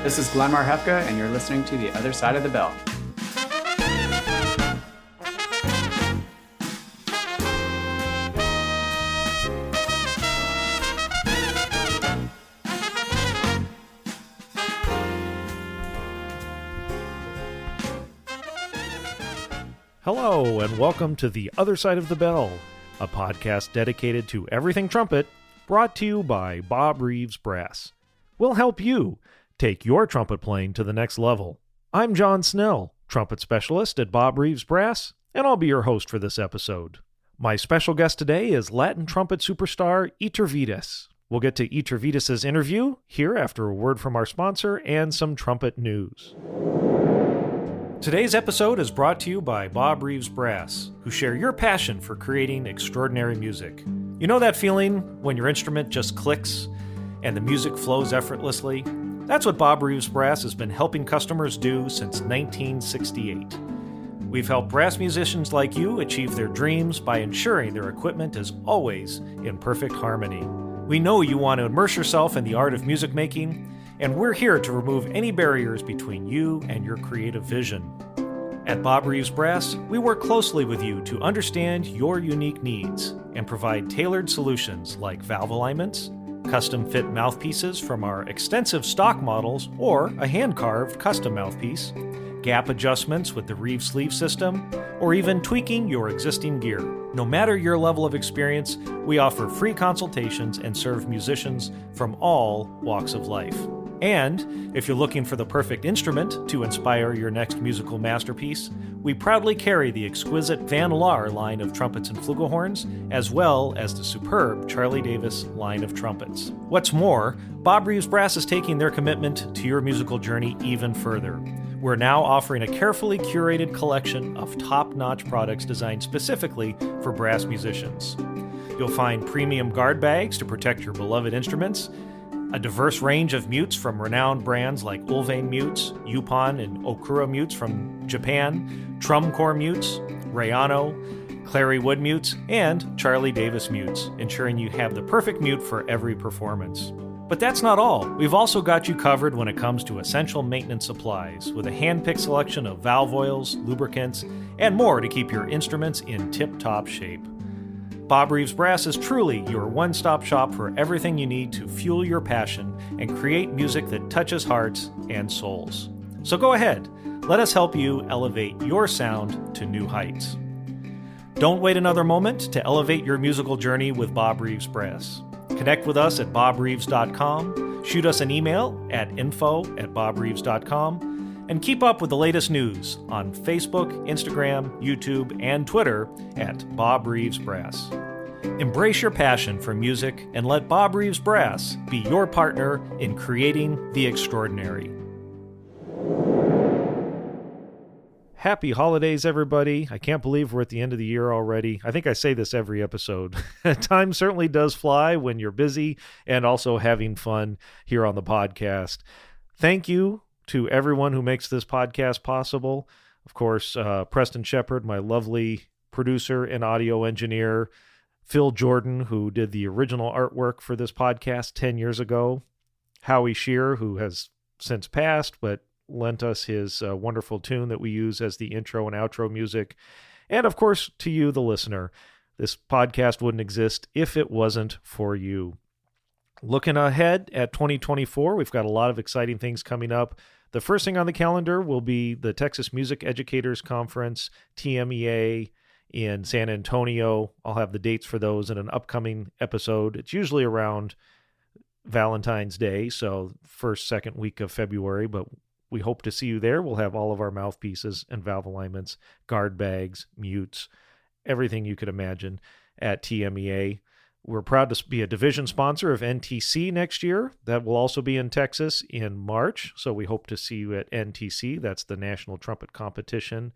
This is Glenn Marhefka, and you're listening to The Other Side of the Bell. Hello, and welcome to The Other Side of the Bell, a podcast dedicated to everything trumpet, brought to you by Bob Reeves Brass. We'll help you take your trumpet playing to the next level. I'm John Snell, trumpet specialist at Bob Reeves Brass, and I'll be your host for this episode. My special guest today is Latin trumpet superstar Yturvides. We'll get to Yturvides' interview here after a word from our sponsor and some trumpet news. Today's episode is brought to you by Bob Reeves Brass, who share your passion for creating extraordinary music. You know that feeling when your instrument just clicks and the music flows effortlessly? That's what Bob Reeves Brass has been helping customers do since 1968. We've helped brass musicians like you achieve their dreams by ensuring their equipment is always in perfect harmony. We know you want to immerse yourself in the art of music making, and we're here to remove any barriers between you and your creative vision. At Bob Reeves Brass, we work closely with you to understand your unique needs and provide tailored solutions like valve alignments, custom-fit mouthpieces from our extensive stock models or a hand-carved custom mouthpiece, gap adjustments with the Reeves sleeve system, or even tweaking your existing gear. No matter your level of experience, we offer free consultations and serve musicians from all walks of life. And if you're looking for the perfect instrument to inspire your next musical masterpiece, we proudly carry the exquisite Van Laar line of trumpets and flugelhorns, as well as the superb Charlie Davis line of trumpets. What's more, Bob Reeves Brass is taking their commitment to your musical journey even further. We're now offering a carefully curated collection of top-notch products designed specifically for brass musicians. You'll find premium guard bags to protect your beloved instruments, a diverse range of mutes from renowned brands like Ulvain mutes, Yupon and Okura mutes from Japan, Trumcore mutes, Rayano, Clary Wood mutes, and Charlie Davis mutes, ensuring you have the perfect mute for every performance. But that's not all. We've also got you covered when it comes to essential maintenance supplies, with a hand-picked selection of valve oils, lubricants, and more to keep your instruments in tip-top shape. Bob Reeves Brass is truly your one-stop shop for everything you need to fuel your passion and create music that touches hearts and souls. So go ahead, let us help you elevate your sound to new heights. Don't wait another moment to elevate your musical journey with Bob Reeves Brass. Connect with us at bobreeves.com, shoot us an email at info@bobreeves.com, and keep up with the latest news on Facebook, Instagram, YouTube, and Twitter at Bob Reeves Brass. Embrace your passion for music and let Bob Reeves Brass be your partner in creating the extraordinary. Happy holidays, everybody. I can't believe we're at the end of the year already. I think I say this every episode. Time certainly does fly when you're busy and also having fun here on the podcast. Thank you to everyone who makes this podcast possible. Of course, Preston Shepard, my lovely producer and audio engineer, Phil Jordan, who did the original artwork for this podcast 10 years ago, Howie Shear, who has since passed, but lent us his wonderful tune that we use as the intro and outro music, and of course, to you, the listener. This podcast wouldn't exist if it wasn't for you. Looking ahead at 2024, we've got a lot of exciting things coming up. The first thing on the calendar will be the Texas Music Educators Conference, TMEA, in San Antonio. I'll have the dates for those in an upcoming episode. It's usually around Valentine's Day, so first, second week of February, but we hope to see you there. We'll have all of our mouthpieces and valve alignments, guard bags, mutes, everything you could imagine at TMEA. We're proud to be a division sponsor of NTC next year. That will also be in Texas in March, so we hope to see you at NTC. That's the National Trumpet Competition.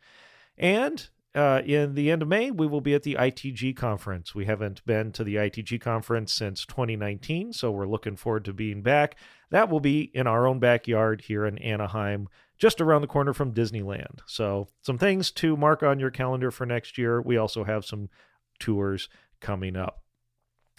And in the end of May, we will be at the ITG Conference. We haven't been to the ITG Conference since 2019, so we're looking forward to being back. That will be in our own backyard here in Anaheim, just around the corner from Disneyland. So some things to mark on your calendar for next year. We also have some tours coming up.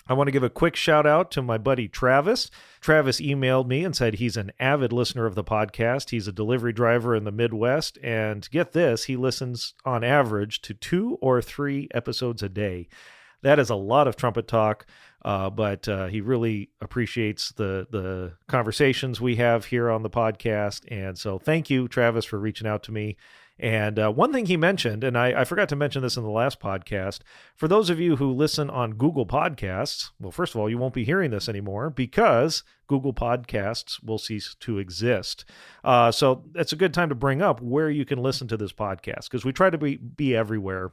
I want to give a quick shout out to my buddy Travis. Travis emailed me and said he's an avid listener of the podcast. He's a delivery driver in the Midwest. And get this, he listens on average to 2 or 3 episodes a day. That is a lot of trumpet talk, but he really appreciates the conversations we have here on the podcast. And so thank you, Travis, for reaching out to me. And one thing he mentioned, and I forgot to mention this in the last podcast, for those of you who listen on Google Podcasts, well, first of all, you won't be hearing this anymore because Google Podcasts will cease to exist. So it's a good time to bring up where you can listen to this podcast, because we try to be everywhere.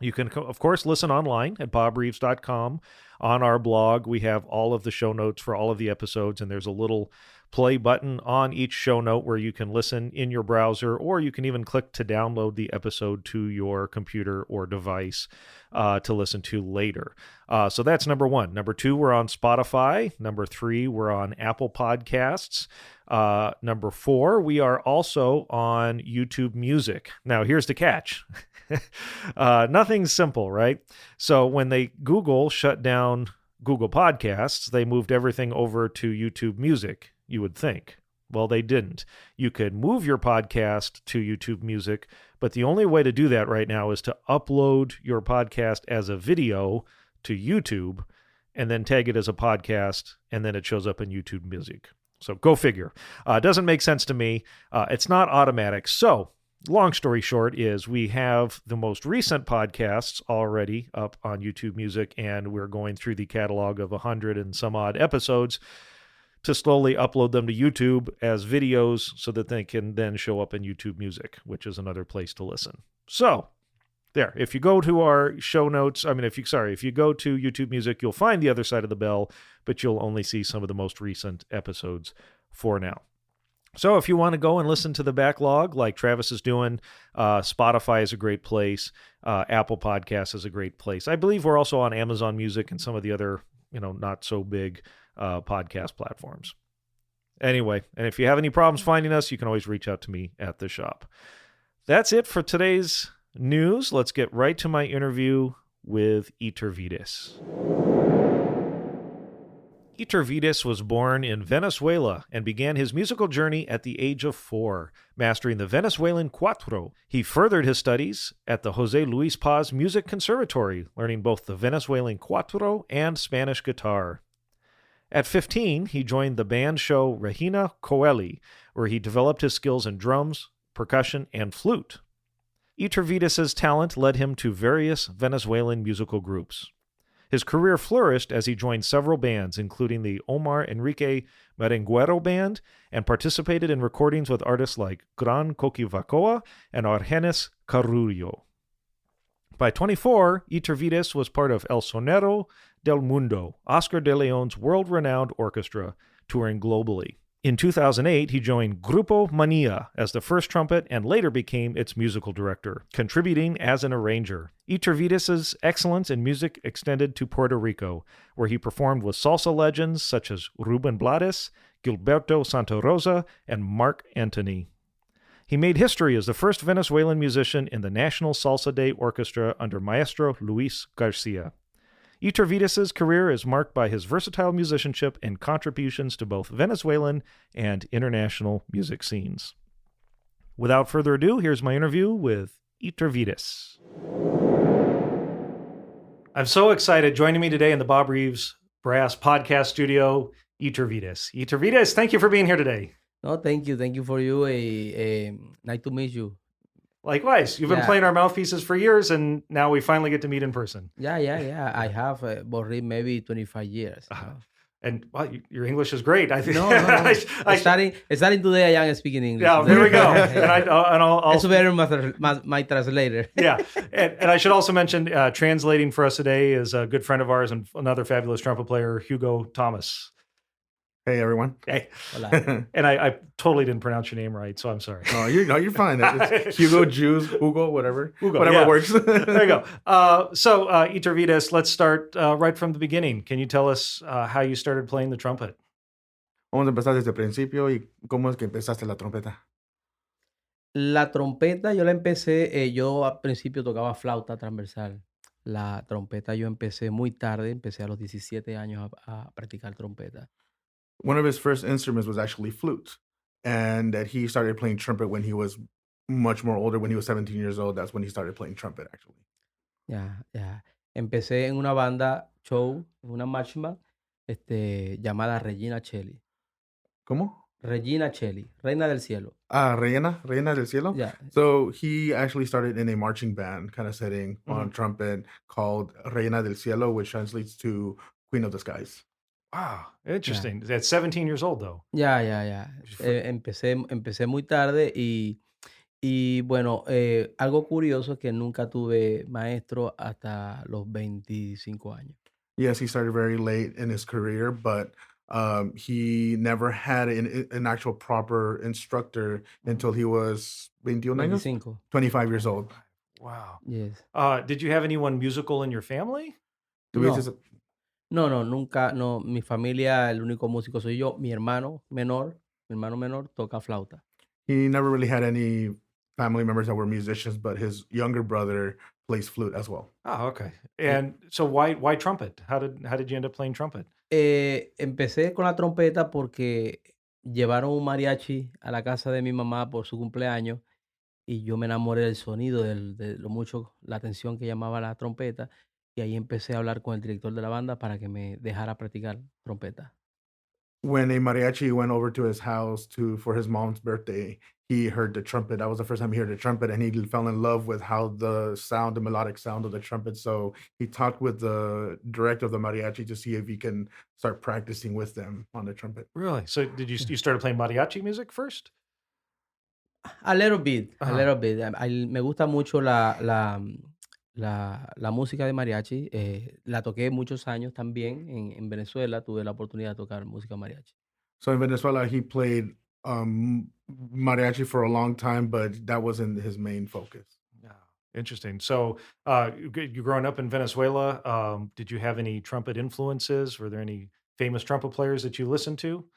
You can, of course, listen online at bobreeves.com. On our blog, we have all of the show notes for all of the episodes, and there's a little play button on each show note where you can listen in your browser, or you can even click to download the episode to your computer or device to listen to later. So that's number 1. Number 2, we're on Spotify. Number 3, we're on Apple Podcasts. Number 4, we are also on YouTube Music. Now, here's the catch. Nothing's simple, right? So when Google shut down Google Podcasts, they moved everything over to YouTube Music, you would think. Well, they didn't. You could move your podcast to YouTube Music, but the only way to do that right now is to upload your podcast as a video to YouTube and then tag it as a podcast, and then it shows up in YouTube Music. So go figure. It doesn't make sense to me. It's not automatic. So long story short is we have the most recent podcasts already up on YouTube Music, and we're going through the catalog of 100 and some odd episodes to slowly upload them to YouTube as videos so that they can then show up in YouTube Music, which is another place to listen. So there, if you go to our show notes, if you go to YouTube Music, you'll find The Other Side of the Bell, but you'll only see some of the most recent episodes for now. So if you want to go and listen to the backlog like Travis is doing, Spotify is a great place. Apple Podcasts is a great place. I believe we're also on Amazon Music and some of the other, not so big podcast platforms. Anyway, and if you have any problems finding us, you can always reach out to me at the shop. That's it for today's news. Let's get right to my interview with Yturvides. Yturvides was born in Venezuela and began his musical journey at the age of 4, mastering the Venezuelan cuatro. He furthered his studies at the Jose Luis Paz Music Conservatory, learning both the Venezuelan cuatro and Spanish guitar. At 15, he joined the band show Regina Coeli, where he developed his skills in drums, percussion, and flute. Yturvides' talent led him to various Venezuelan musical groups. His career flourished as he joined several bands, including the Omar Enrique Merenguero Band, and participated in recordings with artists like Gran, Coquivacoa, and Argenis, Carruyo. By 24, Yturvides was part of El Sonero del Mundo, Oscar de Leon's world-renowned orchestra, touring globally. In 2008, he joined Grupo Mania as the first trumpet and later became its musical director, contributing as an arranger. Yturvides' excellence in music extended to Puerto Rico, where he performed with salsa legends such as Rubén Blades, Gilberto Santa Rosa, and Marc Anthony. He made history as the first Venezuelan musician in the National Salsa Day Orchestra under Maestro Luis Garcia. Yturvides' career is marked by his versatile musicianship and contributions to both Venezuelan and international music scenes. Without further ado, here's my interview with Yturvides. I'm so excited. Joining me today in the Bob Reeves Brass podcast studio, Yturvides. Yturvides, thank you for being here today. No, thank you. Thank you for you. Nice to meet you. Likewise. You've been playing our mouthpieces for years, and now we finally get to meet in person. Yeah. I have Bob maybe 25 years. And well, your English is great. I think. No. Starting today, I am speaking English. Yeah, there we go. I'll it's better my translator. Yeah, and I should also mention translating for us today is a good friend of ours and another fabulous trumpet player, Hugo Thomas. Hey, everyone. Hey. And I totally didn't pronounce your name right, so I'm sorry. No, you're fine. It's Hugo, Hugo, whatever. Hugo, whatever works. There you go. So, Yturvides, let's start right from the beginning. Can you tell us how you started playing the trumpet? Vamos a empezar desde el principio y cómo es que empezaste la trompeta. La trompeta yo la empecé, yo al principio tocaba flauta transversal. La trompeta yo empecé muy tarde, empecé a los 17 años a practicar trompeta. One of his first instruments was actually flute, and that he started playing trumpet when he was much more older. When he was 17 years old, that's when he started playing trumpet, actually. Ya, ya. Empecé en una banda show, en una marching band, llamada Regina Coeli. ¿Cómo? Regina Coeli, Reina del Cielo. Reina del Cielo. Ya, So he actually started in a marching band kind of setting on trumpet called Reina del Cielo, which translates to Queen of the Skies. Wow, interesting. At 17 years old, though. ya. Empecé muy tarde y bueno, algo curioso es que nunca tuve maestro hasta los 25 años. Yes, he started very late in his career, but he never had an actual proper instructor until he was 21 años, 25. 25 years old. Wow. Yes. Did you have anyone musical in your family? ¿Tuviste No, nunca, no. Mi familia, el único músico soy yo. Mi hermano menor toca flauta. He never really had any family members that were musicians, but his younger brother plays flute as well. Oh, okay. And so why trumpet? How did you end up playing trumpet? Empecé con la trompeta porque llevaron un mariachi a la casa de mi mamá por su cumpleaños y yo me enamoré del sonido, de lo mucho, la atención que llamaba la trompeta, y ahí empecé a hablar con el director de la banda para que me dejara practicar trompeta. When a mariachi went over to his house for his mom's birthday, he heard the trumpet. That was the first time he heard the trumpet, and he fell in love with how the melodic sound of the trumpet. So he talked with the director of the mariachi to see if he can start practicing with them on the trumpet. Really? So did you started playing mariachi music first? A little bit, a Ajá. little bit. Me gusta mucho la música de mariachi. La toqué muchos años también en Venezuela. Tuve la oportunidad de tocar música mariachi. So in Venezuela, he played mariachi for a long time, but that wasn't his main focus. Yeah. Interesting. So you growing up in Venezuela, did you have any trumpet influences? Were there any famous trumpet players that you listened to?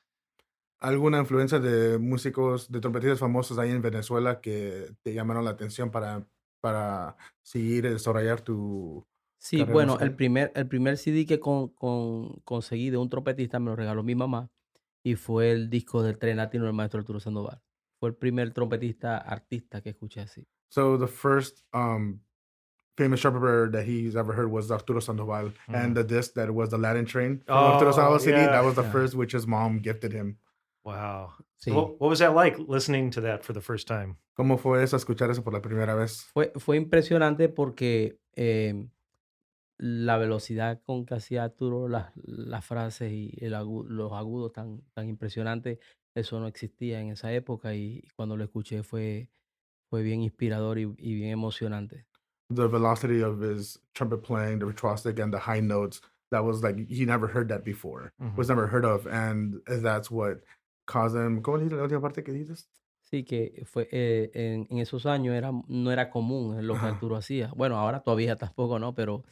¿Alguna influencia de músicos, de trompetistas famosos ahí en Venezuela que te llamaron la atención para seguir, desarrollar tu Sí, carrera bueno, el musical? primer CD que conseguí de un trompetista me lo regaló mi mamá y fue el disco del Tren Latino del maestro Arturo Sandoval. Fue el primer trompetista artista que escuché así. So the first famous trumpeter that he's ever heard was Arturo Sandoval, and the disc that was the Latin Train from Arturo Sandoval CD, that was the Yeah. first which his mom gifted him. Wow. Sí. So what was that like listening to that for the first time? ¿Cómo fue eso, escuchar eso por la primera vez? Fue impresionante porque la velocidad con que hacía Arturo las frases y los agudos tan impresionantes, eso no existía en esa época y cuando lo escuché fue bien inspirador y bien emocionante. The velocity of his trumpet playing, the virtuosic and the high notes, that was like he never heard that before, was never heard of, and that's what caused him. ¿Cómo dices la última parte que dices? Sí, que fue en esos años no era común lo que Ajá. Arturo hacía. Bueno, ahora todavía tampoco, ¿no? Pero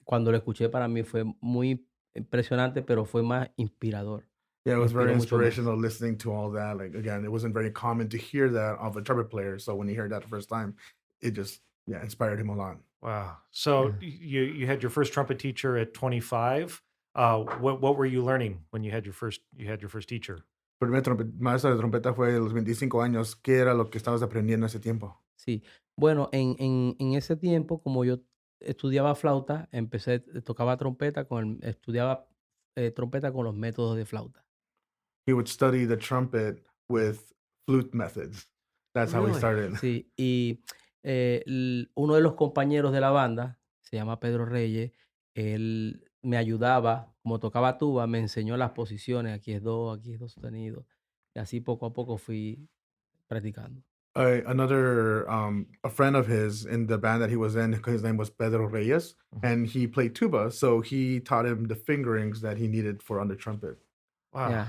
cuando lo escuché para mí fue muy impresionante, pero fue más inspirador. Yeah, it Me was very inspiró mucho más. inspirational listening to all that. Like again, it wasn't very common to hear that of a trumpet player. So when he heard that the first time, it just inspired him a lot. Wow. So you had your first trumpet teacher at 25. What were you learning when you had your first teacher? Primer maestro de trompeta fue a los 25 años. ¿Qué era lo que estabas aprendiendo en ese tiempo? Sí. Bueno, en ese tiempo, como yo estudiaba flauta, tocaba trompeta estudiaba trompeta con los métodos de flauta. He would study the trumpet with flute methods. That's how he Really? started. Sí, y uno de los compañeros de la banda, se llama Pedro Reyes, él me ayudaba, como tocaba tuba, me enseñó las posiciones, aquí es do sostenido, y así poco a poco fui practicando. A friend of his in the band that he was in, his name was Pedro Reyes, and he played tuba. So he taught him the fingerings that he needed for on the trumpet. Wow.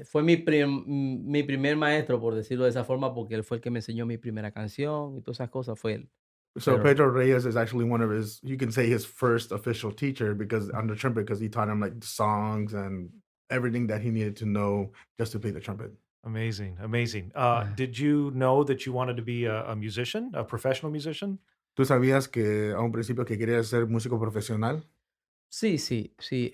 Fue mi primer maestro, por decirlo de esa forma, porque él fue el que me enseñó mi primera canción y todas esas cosas, fue él. So Pero- Pedro Reyes is actually one of his, you can say his first official teacher because on the trumpet, because he taught him like the songs and everything that he needed to know just to play the trumpet. Amazing. Yeah. Did you know that you wanted to be a musician, a professional musician? ¿Tú sabías que a un principio que querías ser músico profesional? Sí, sí, sí.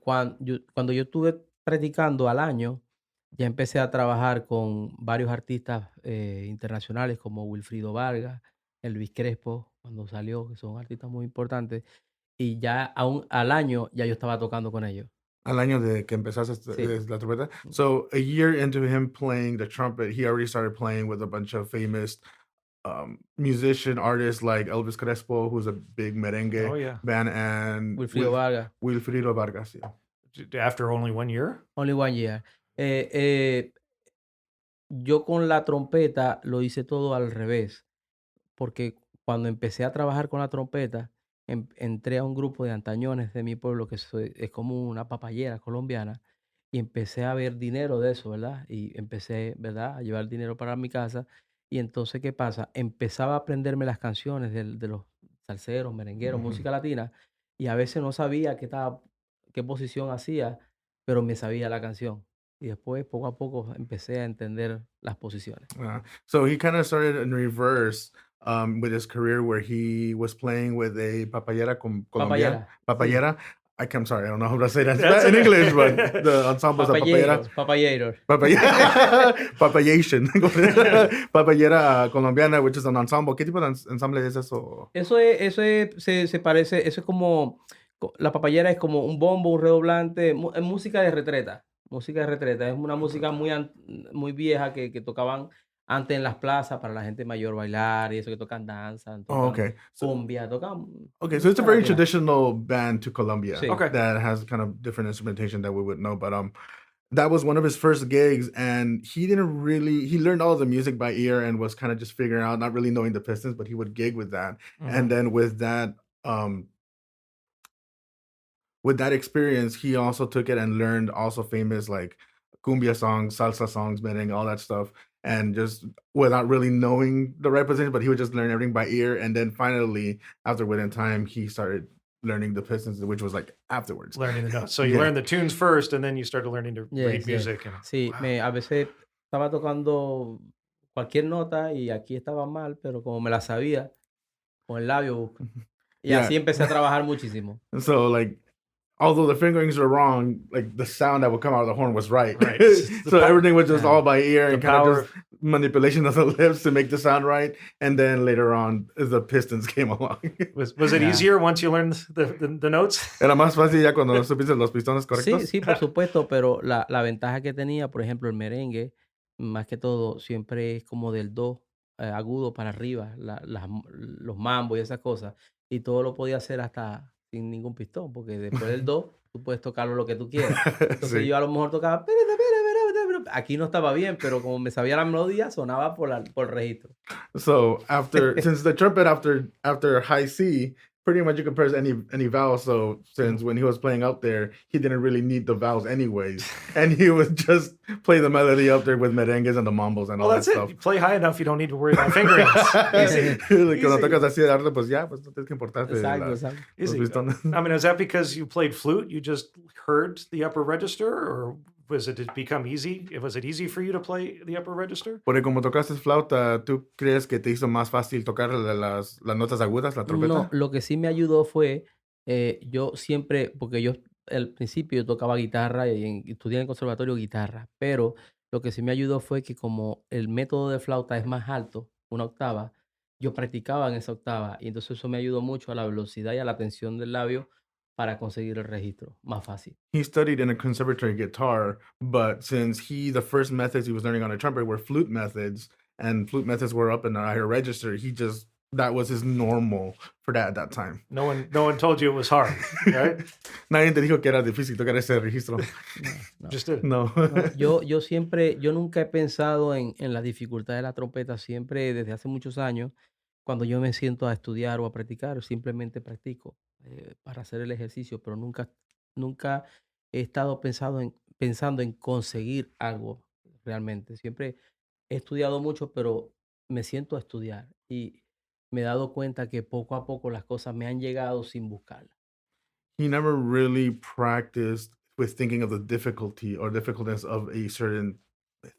Cuando yo estuve practicando al año, ya empecé a trabajar con varios artistas internacionales como Wilfrido Vargas, Elvis Crespo, cuando salió, que son artistas muy importantes. Y ya al año ya yo estaba tocando con ellos. Al año de que empezaste Sí. la trompeta. So a year into him playing the trumpet, he already started playing with a bunch of famous musician artists like Elvis Crespo, who's a big merengue Oh, yeah. band, and Wilfrido Vargas. Wilfrido Vargas. Yeah. After only 1 year? Only 1 year. Yo con la trompeta lo hice todo al revés, porque cuando empecé a trabajar con la trompeta, entré a un grupo de Antañones de mi pueblo, que es como una papayera colombiana, y empecé a ver dinero de eso, ¿verdad? Y empecé, ¿verdad?, a llevar dinero para mi casa. Y entonces, ¿qué pasa? Empezaba a aprenderme las canciones de los salseros, merengueros, música latina, y a veces no sabía qué posición hacía, pero me sabía la canción. Y después, poco a poco, empecé a entender las posiciones. So he kind of started in reverse with his career, where he was playing with a papayera colombiana. Papayera, sí. Papayera. I'm sorry, I don't know how to say that That's in okay. English, but the ensemble is a papayera. Papayeros. Papayation. Papayera colombiana, which is an ensemble. ¿Qué tipo de ensamble es eso? Se parece, eso es como, la papayera es como un bombo, un redoblante, es música de retreta. Música de retreta, es una música muy vieja que tocaban antes en las plazas para la gente mayor bailar y eso, que tocan danza, Oh, tocan okay. cumbia, tocan Okay, so it's a música very latina. traditional band to Colombia Sí. Okay. that has kind of different instrumentation that we would know, but that was one of his first gigs, and he learned all the music by ear and was kind of just figuring out, not really knowing the pistons, but he would gig with that. And then with that experience, he also took it and learned also famous like cumbia songs, salsa songs, merengue, all that stuff, and just without really knowing the right position, but he would just learn everything by ear. And then finally, after within time, he started learning the pistons, which was like afterwards. Learning the notes. So you Yeah. learned the tunes first, and then you started learning to read Yes, yes. music. And Sí, wow. a veces estaba tocando cualquier nota y aquí estaba mal, pero como me la sabía, con el labio, y Yeah. así empecé a trabajar muchísimo. And so like, although the fingerings were wrong, like the sound that would come out of the horn was right. Right. So everything was just Yeah. all by ear and The kind power of just manipulation of the lips to make the sound right. And then later on, the pistons came along. Was it Yeah. easier once you learned the notes? Era más fácil ya cuando supiste los pistones correctos. Sí, por supuesto, pero la ventaja que tenía, por ejemplo, el merengue, más que todo, siempre es como del do agudo para arriba, los mambos y esas cosas. Y todo lo podía hacer hasta sin ningún pistón, porque después del do, tú puedes tocarlo lo que tú quieras. Entonces Sí. yo a lo mejor tocaba, aquí no estaba bien, pero como me sabía la melodía, sonaba por el registro. So since the trumpet after high C, pretty much you can press any vowel. So since when he was playing up there, he didn't really need the vowels anyways, and he would just play the melody up there with merengues and the mambos and all Well, that that's stuff. it. You play high enough, you don't need to worry about fingerings. Easy. Like, cuando Easy. tocas así de arte, pues ya, pues no tienes que importarte Exacto, los exacto. Easy. pistones. I mean, is that because you played flute? You just heard the upper register, or was it become easy? Was it easy for you to play the upper register? Porque como tocaste flauta, ¿tú crees que te hizo más fácil tocar las notas agudas, la trompeta? No, lo que sí me ayudó fue, yo siempre, porque yo al principio yo tocaba guitarra y estudié en el conservatorio guitarra, pero lo que sí me ayudó fue que como el método de flauta es más alto, una octava, yo practicaba en esa octava y entonces eso me ayudó mucho a la velocidad y a la tensión del labio para conseguir el registro más fácil. He studied in a conservatory guitar, but since the first methods he was learning on a trumpet were flute methods, and flute methods were up in a higher register, that was his normal for that at that time. No one told you it was hard, right? Nadie te dijo que era difícil tocar ese registro. No. Just did. No. No, yo nunca he pensado en la dificultad de la trompeta, siempre desde hace muchos años, cuando yo me siento a estudiar o a practicar, simplemente practico para hacer el ejercicio, pero nunca he estado pensando en conseguir algo realmente. Siempre he estudiado mucho, pero me siento a estudiar y me he dado cuenta que poco a poco las cosas me han llegado sin buscarlas. He never really practiced with thinking of the difficulty or difficultness of a certain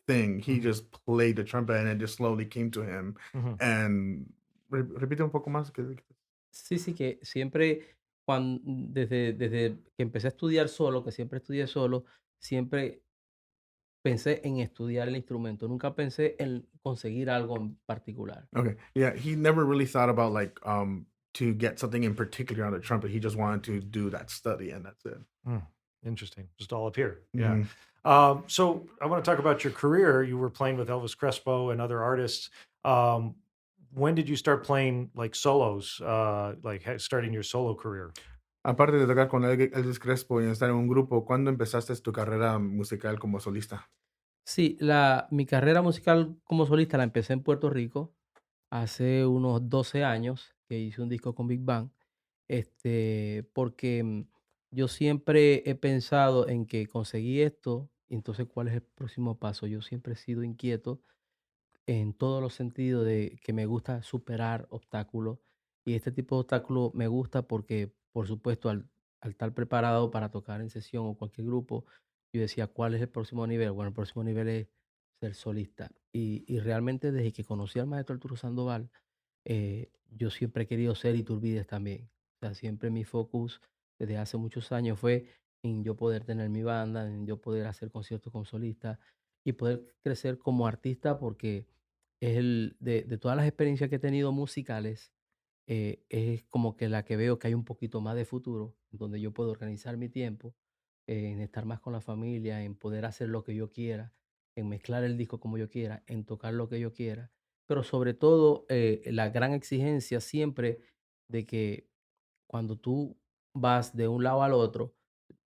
thing. He just played the trumpet and it just slowly came to him. Mhm. And Repite un poco más. Sí, que siempre, desde que empecé a estudiar solo, que siempre estudié solo, siempre pensé en estudiar el instrumento. Nunca pensé en conseguir algo en particular. Okay. Yeah, he never really thought about like to get something in particular on the trumpet. He just wanted to do that study and that's it. Interesting. Just all up here. Yeah. Mhm. So I want to talk about your career. You were playing with Elvis Crespo and other artists. When did you start playing like solos, starting your solo career? Aparte de tocar con Elvis Crespo y estar en un grupo, ¿cuándo empezaste tu carrera musical como solista? Sí, mi carrera musical como solista la empecé en Puerto Rico hace unos 12 años, que hice un disco con Big Bang, porque yo siempre he pensado en que conseguí esto, y entonces ¿cuál es el próximo paso? Yo siempre he sido inquieto en todos los sentidos de que me gusta superar obstáculos y este tipo de obstáculos me gusta porque, por supuesto, al estar preparado para tocar en sesión o cualquier grupo, yo decía, ¿cuál es el próximo nivel? Bueno, el próximo nivel es ser solista. Y realmente desde que conocí al maestro Arturo Sandoval, yo siempre he querido ser Yturvides también. O sea, siempre mi focus desde hace muchos años fue en yo poder tener mi banda, en yo poder hacer conciertos con solistas y poder crecer como artista porque es de todas las experiencias que he tenido musicales, es como que la que veo que hay un poquito más de futuro, donde yo puedo organizar mi tiempo, en estar más con la familia, en poder hacer lo que yo quiera, en mezclar el disco como yo quiera, en tocar lo que yo quiera, pero sobre todo la gran exigencia siempre de que cuando tú vas de un lado al otro,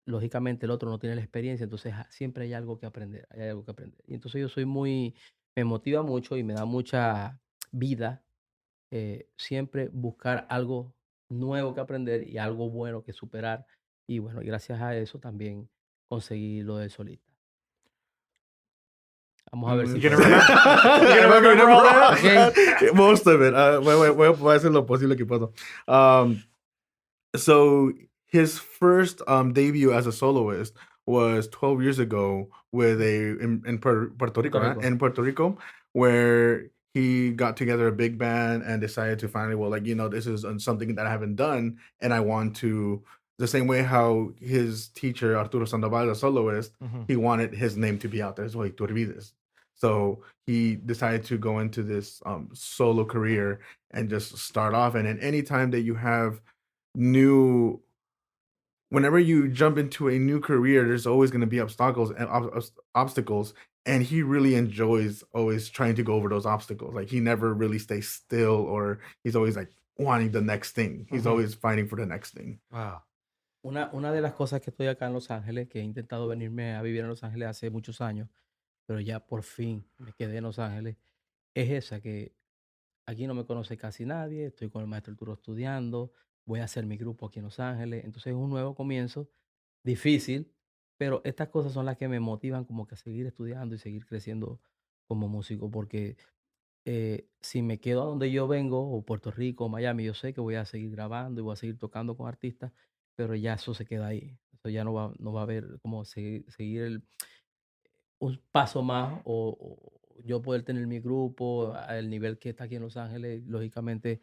lógicamente el otro no tiene la experiencia, entonces siempre hay algo que aprender, hay algo que aprender. Y entonces yo soy me motiva mucho y me da mucha vida siempre buscar algo nuevo que aprender y algo bueno que superar. Y bueno, y gracias a eso también conseguí lo del solista. Vamos a ver si You gonna puedo. remember? You I'm gonna not gonna remember all remember that? most of it. Voy a hacer lo posible que puedo. So his first debut as a soloist was 12 years ago with in Puerto Rico, Puerto right? Rico. In Puerto Rico, where he got together a big band and decided to finally, well, like, this is something that I haven't done, and I want to, the same way how his teacher Arturo Sandoval, a soloist, he wanted his name to be out there as well, Yturvides. So he decided to go into this solo career and just start off. And at any time that you have new whenever you jump into a new career, there's always going to be obstacles, and he really enjoys always trying to go over those obstacles. Like he never really stays still, or he's always like wanting the next thing. He's always fighting for the next thing. Wow. Una de las cosas que estoy acá en Los Ángeles, que he intentado venirme a vivir en Los Ángeles hace muchos años, pero ya por fin me quedé en Los Ángeles, es esa que aquí no me conoce casi nadie, estoy con el maestro Arturo estudiando, voy a hacer mi grupo aquí en Los Ángeles, entonces es un nuevo comienzo, difícil, pero estas cosas son las que me motivan como que a seguir estudiando y seguir creciendo como músico, porque si me quedo a donde yo vengo, o Puerto Rico, o Miami, yo sé que voy a seguir grabando y voy a seguir tocando con artistas, pero ya eso se queda ahí, eso ya no va a haber como seguir un paso más o yo poder tener mi grupo al nivel que está aquí en Los Ángeles, lógicamente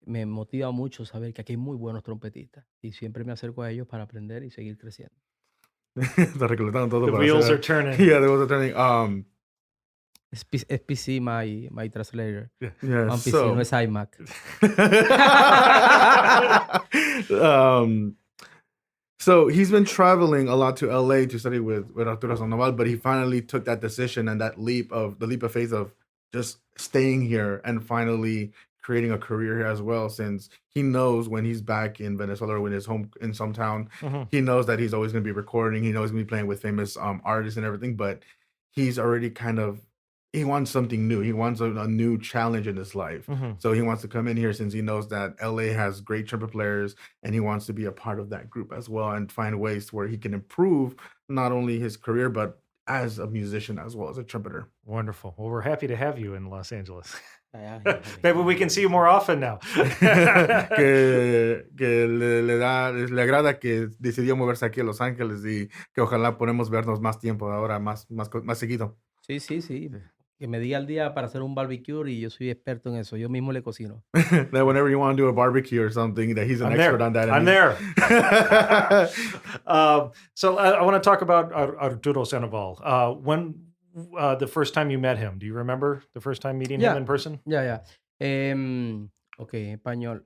me motiva mucho saber que aquí hay muy buenos trompetistas y siempre me acerco a ellos para aprender y seguir creciendo. Está reclutando todo The para wheels hacer- are turning. Yeah, the wheels are turning. SPC, my translator. Yeah, Un PC, so no es iMac. So he's been traveling a lot to LA to study with Arturo Sandoval, but he finally took that decision and that leap of faith of just staying here and finally creating a career here as well, since he knows when he's back in Venezuela or when his home in some town, he knows that he's always going to be recording, he knows he's going to be playing with famous artists and everything, but he's already he wants something new. He wants a new challenge in his life. So he wants to come in here since he knows that LA has great trumpet players and he wants to be a part of that group as well and find ways where he can improve not only his career, but as a musician as well as a trumpeter. Wonderful. Well, we're happy to have you in Los Angeles. Allá, Maybe we can see you more often now. que le agrada que decidió moverse aquí a Los Ángeles y que ojalá podamos vernos más tiempo ahora, más seguido. Sí. que me diga el día para hacer un barbecue y yo soy experto en eso. Yo mismo le cocino. That whenever you want to do a barbecue or something, that he's an I'm expert there. on that. I'm there. So I want to talk about Arturo Sandoval. When the first time you met him, do you remember the first time meeting him Ya, in person? ya. Ok, en español.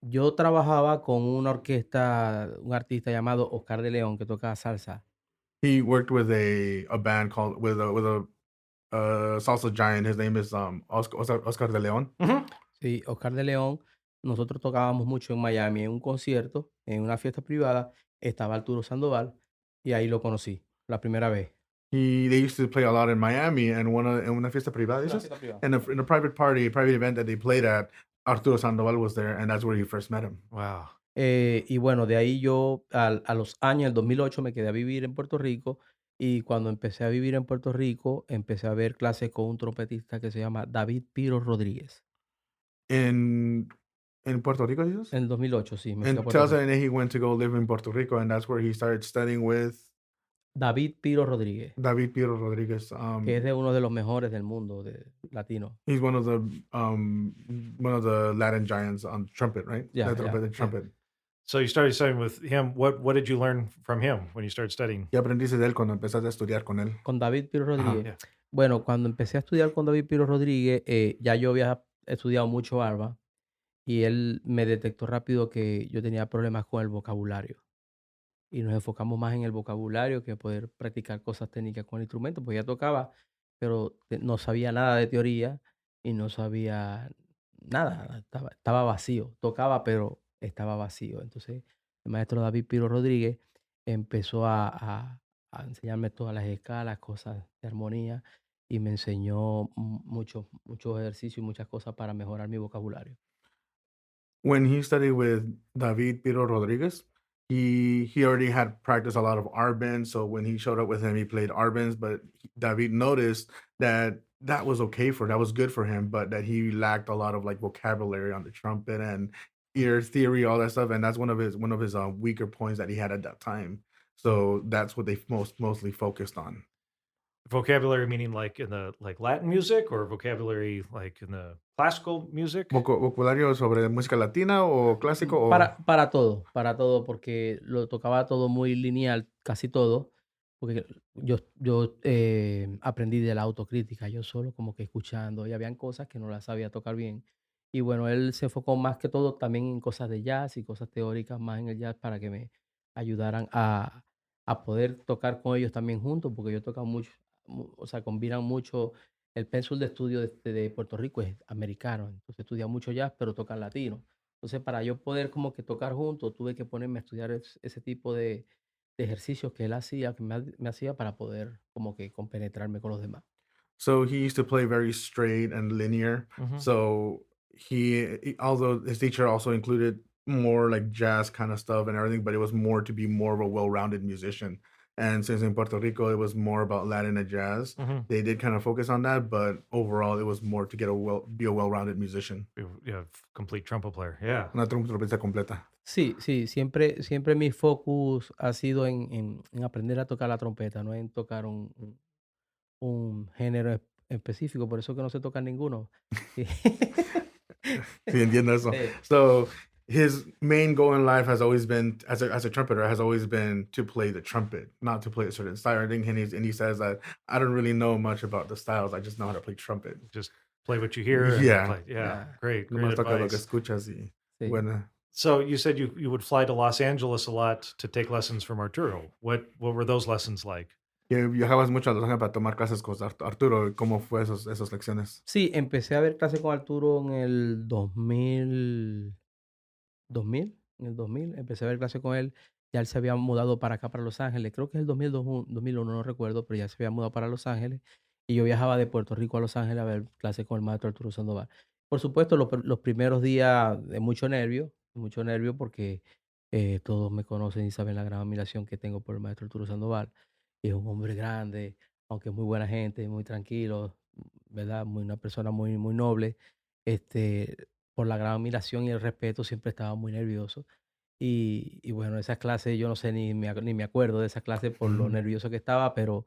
Yo trabajaba con una orquesta, un artista llamado Oscar de León que toca salsa. He worked with a band called with a salsa giant. His name is Oscar de Leon. Mhm. Sí, Oscar de León. Nosotros tocábamos mucho en Miami en un concierto, en una fiesta privada. Estaba Arturo Sandoval y ahí lo conocí la primera vez. They used to play a lot in Miami, and en una fiesta privada, Una dices? fiesta privada. In a private party, private event that they played at, Arturo Sandoval was there, and that's where you first met him. Wow. Y bueno, de ahí yo a los años, el 2008, me quedé a vivir en Puerto Rico. Y cuando empecé a vivir en Puerto Rico, empecé a ver clases con un trompetista que se llama David Piro Rodríguez. In Puerto Rico, dices? En el 2008, sí, me fui a In Puerto Rico. 2008, he went to go live in Puerto Rico, and that's where he started studying with David Piro Rodríguez, David Piero Rodriguez. que es de uno de los mejores del mundo de latino. He's one of the Latin giants on trumpet, right? Yeah, The yeah. trumpet. So you started studying with him. What did you learn from him when you started studying? ¿Qué aprendiste de él cuando empezaste a estudiar con él? Con David Piro Rodríguez. Yeah. Bueno, cuando empecé a estudiar con David Piro Rodríguez, ya yo había estudiado mucho arpa y él me detectó rápido que yo tenía problemas con el vocabulario. Y nos enfocamos más en el vocabulario que poder practicar cosas técnicas con el instrumento, pues ya tocaba, pero no sabía nada de teoría y no sabía nada, estaba vacío. Tocaba, pero estaba vacío. Entonces, el maestro David Piro Rodríguez empezó a enseñarme todas las escalas, cosas de armonía, y me enseñó muchos ejercicios y muchas cosas para mejorar mi vocabulario. When he studied with David Piero Rodriguez, he already had practiced a lot of R bends. So when he showed up with him, he played R bends. But David noticed that was okay that was good for him, but that he lacked a lot of like vocabulary on the trumpet and ear theory, all that stuff. And that's one of his weaker points that he had at that time. So that's what they mostly focused on. Vocabulary meaning like in the Latin music, or vocabulary like in the classical music? ¿Vocabulario sobre música latina o clásico? O... Para todo, porque lo tocaba todo muy lineal, casi todo, porque yo aprendí de la autocrítica, yo solo como que escuchando, y habían cosas que no las sabía tocar bien. Y bueno, él se enfocó más que todo también en cosas de jazz y cosas teóricas más en el jazz para que me ayudaran a poder tocar con ellos también juntos, porque yo tocaba mucho, o sea, combinan mucho. El pénsul de estudio de Puerto Rico es americano, entonces estudia mucho jazz, pero tocan latino. Entonces, para yo poder como que tocar juntos, tuve que ponerme a estudiar ese tipo de ejercicios que él hacía, que me hacía para poder como que compenetrarme con los demás. So he used to play very straight and linear. Mhm. So although his teacher also included more like jazz kind of stuff and everything, but it was more to be more of a well-rounded musician. And since in Puerto Rico it was more about Latin and jazz, Mhm. they did kind of focus on that. But overall, it was more to be a well-rounded musician. Yeah, complete trumpet player. Yeah. Una trompetista completa. Sí, siempre mi focus ha sido en aprender a tocar la trompeta, no en tocar un género específico, por eso que no sé tocar ninguno. Sí, entiendo eso. So his main goal in life has always been, as a trumpeter, has always been to play the trumpet, not to play a certain style. I think, and he says that I don't really know much about the styles. I just know how to play trumpet. Just play what you hear. And Yeah. play. Yeah. Great. Nomás Great toca lo que advice. escuchas y Sí. buena. So you said you would fly to Los Angeles a lot to take lessons from Arturo. What were those lessons like? Que viajabas mucho a Los Ángeles para tomar clases con Arturo. ¿Cómo fue esas lecciones? Sí, empecé a ver clases con Arturo en el 2000, en el 2000 empecé a ver clases con él. Ya él se había mudado para acá, para Los Ángeles. Creo que es el 2001, no recuerdo, pero ya se había mudado para Los Ángeles. Y yo viajaba de Puerto Rico a Los Ángeles a ver clases con el maestro Arturo Sandoval. Por supuesto, los primeros días de mucho nervio porque todos me conocen y saben la gran admiración que tengo por el maestro Arturo Sandoval. Y es un hombre grande, aunque es muy buena gente, muy tranquilo, ¿verdad? Una persona muy, muy noble. Por la gran admiración y el respeto siempre estaba muy nervioso. Y bueno, esas clases yo no sé ni me acuerdo de esas clases por lo Ujú. nervioso que estaba, pero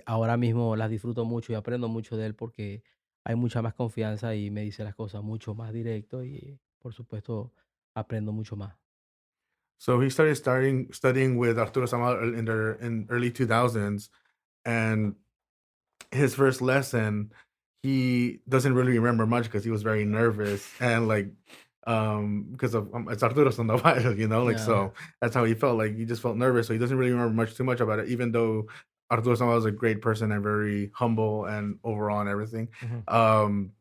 Ahora mismo las disfruto mucho y aprendo mucho de él porque hay mucha más confianza y me dice las cosas mucho más directo y por supuesto aprendo mucho más. So he started studying with Arturo Samal in early 2000s, and his first lesson, he doesn't really remember much because he was very nervous and like because of it's Arturo Sandoval, like Yeah. so that's how he felt. Like he just felt nervous, so he doesn't really remember too much about it, even though Arturo Sandoval is a great person and very humble and overall and everything. Mhm.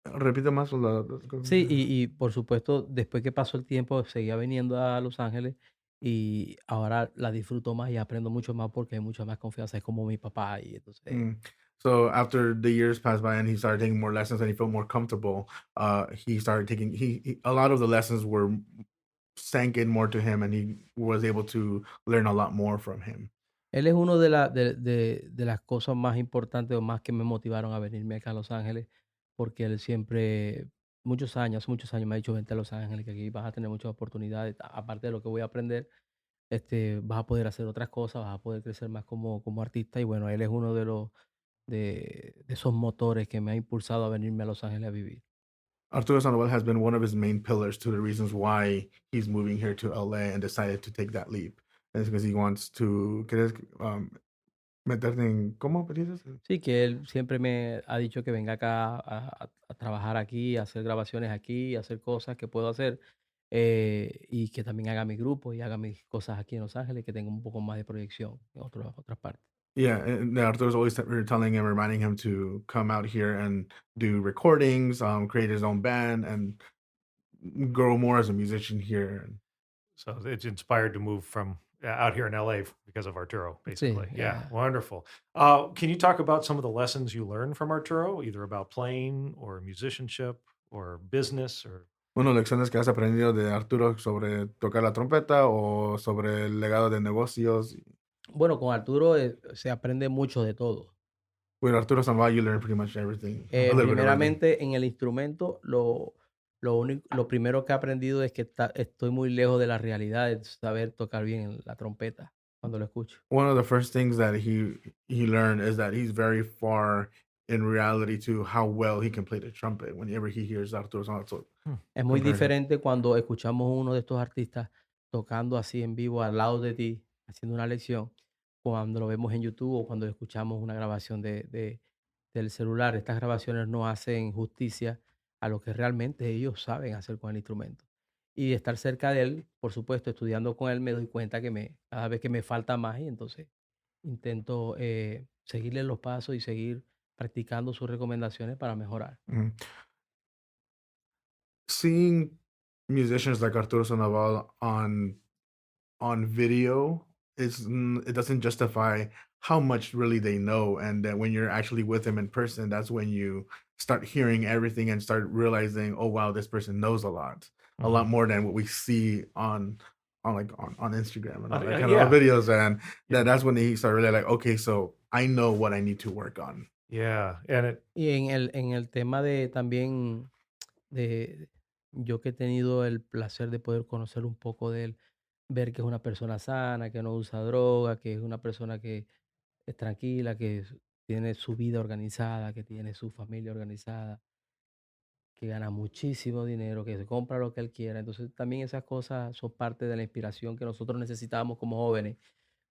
Repite más Sí, y por supuesto, después que pasó el tiempo, seguía viniendo a Los Ángeles y ahora la disfruto más y aprendo mucho más porque hay mucha más confianza. Es como mi papá y entonces Mm. So after the years passed by and he started taking more lessons and he felt more comfortable, he started taking a lot of the lessons were sank in more to him and he was able to learn a lot more from him. él es uno de las cosas más importantes o más que me motivaron a venirme acá a Los Ángeles, porque él siempre, muchos años me ha dicho, vente a Los Ángeles, que aquí vas a tener muchas oportunidades, aparte de lo que voy a aprender, vas a poder hacer otras cosas, vas a poder crecer más como artista y bueno, él es uno de esos motores que me ha impulsado a venirme a Los Ángeles a vivir. Arturo Sandoval has been one of his main pillars to the reasons why he's moving here to LA and decided to take that leap. It's because he wants to meterte en ¿cómo dices? Sí, que él siempre me ha dicho que venga acá a trabajar aquí, a hacer grabaciones aquí, a hacer cosas que puedo hacer, y que también haga mi grupo y haga mis cosas aquí en Los Ángeles, que tenga un poco más de proyección en otras partes. Yeah, and Arturo's always telling him, reminding him to come out here and do recordings, create his own band, and grow more as a musician here. So it's inspired to move from out here in LA because of Arturo, Sí, basically. Yeah, ya. wonderful. Can you talk about some of the lessons you learned from Arturo, either about playing or musicianship or business or? Bueno, lecciones que has aprendido de Arturo sobre tocar la trompeta o sobre el legado de negocios. Bueno, con Arturo se aprende mucho de todo. With Arturo Sandoval, you learn pretty much everything, a little bit of everything. Primeramente, en el instrumento, lo primero que he aprendido es que estoy muy lejos de la realidad de saber tocar bien la trompeta cuando lo escucho. One of the first things that he learned is that he's very far in reality to how well he can play the trumpet whenever he hears Arturo Sandoval. So Es muy compared to diferente cuando escuchamos uno de estos artistas tocando así en vivo al lado de ti, haciendo una lección, cuando lo vemos en YouTube o cuando escuchamos una grabación del celular. Estas grabaciones no hacen justicia a lo que realmente ellos saben hacer con el instrumento. Y estar cerca de él, por supuesto, estudiando con él, me doy cuenta que cada vez que me falta más y entonces intento seguirle los pasos y seguir practicando sus recomendaciones para mejorar. Mhm. Seeing musicians like Arturo Sandoval on video it doesn't justify how much really they know, and that when you're actually with them in person, that's when you start hearing everything and start realizing, oh wow, this person knows a lot Mhm. more than what we see on Instagram and all that kind Yeah, of videos, and yeah, that's when he started really like, okay, so I know what I need to work on. yeah. And it, Y en el tema de también de yo que he tenido el placer de poder conocer un poco de él, ver que es una persona sana, que no usa droga, que es una persona que es tranquila, tiene su vida organizada, que tiene su familia organizada, que gana muchísimo dinero, que se compra lo que él quiera. Entonces también esas cosas son parte de la inspiración que nosotros necesitamos como jóvenes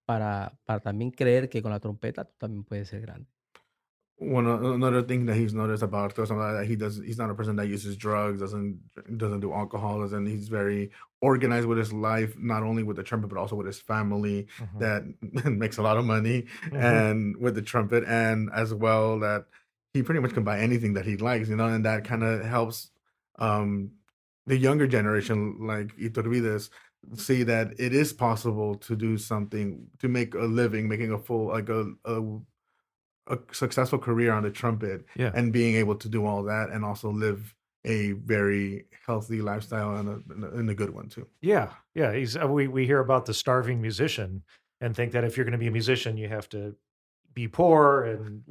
para también creer que con la trompeta tú también puedes ser grande. Another thing that he's noticed about Arturo Sandoval that he's not a person that uses drugs, doesn't do alcohol, and he's very organized with his life, not only with the trumpet but also with his family Mhm. that makes a lot of money, Mhm. and with the trumpet, and as well that he pretty much can buy anything that he likes, and that kind of helps um the younger generation like Yturvides see that it is possible to do something to make a living, making a full like a successful career on the trumpet Yeah. and being able to do all that and also live a very healthy lifestyle and a good one too. Yeah, yeah. He's we hear about the starving musician and think that if you're going to be a musician, you have to be poor and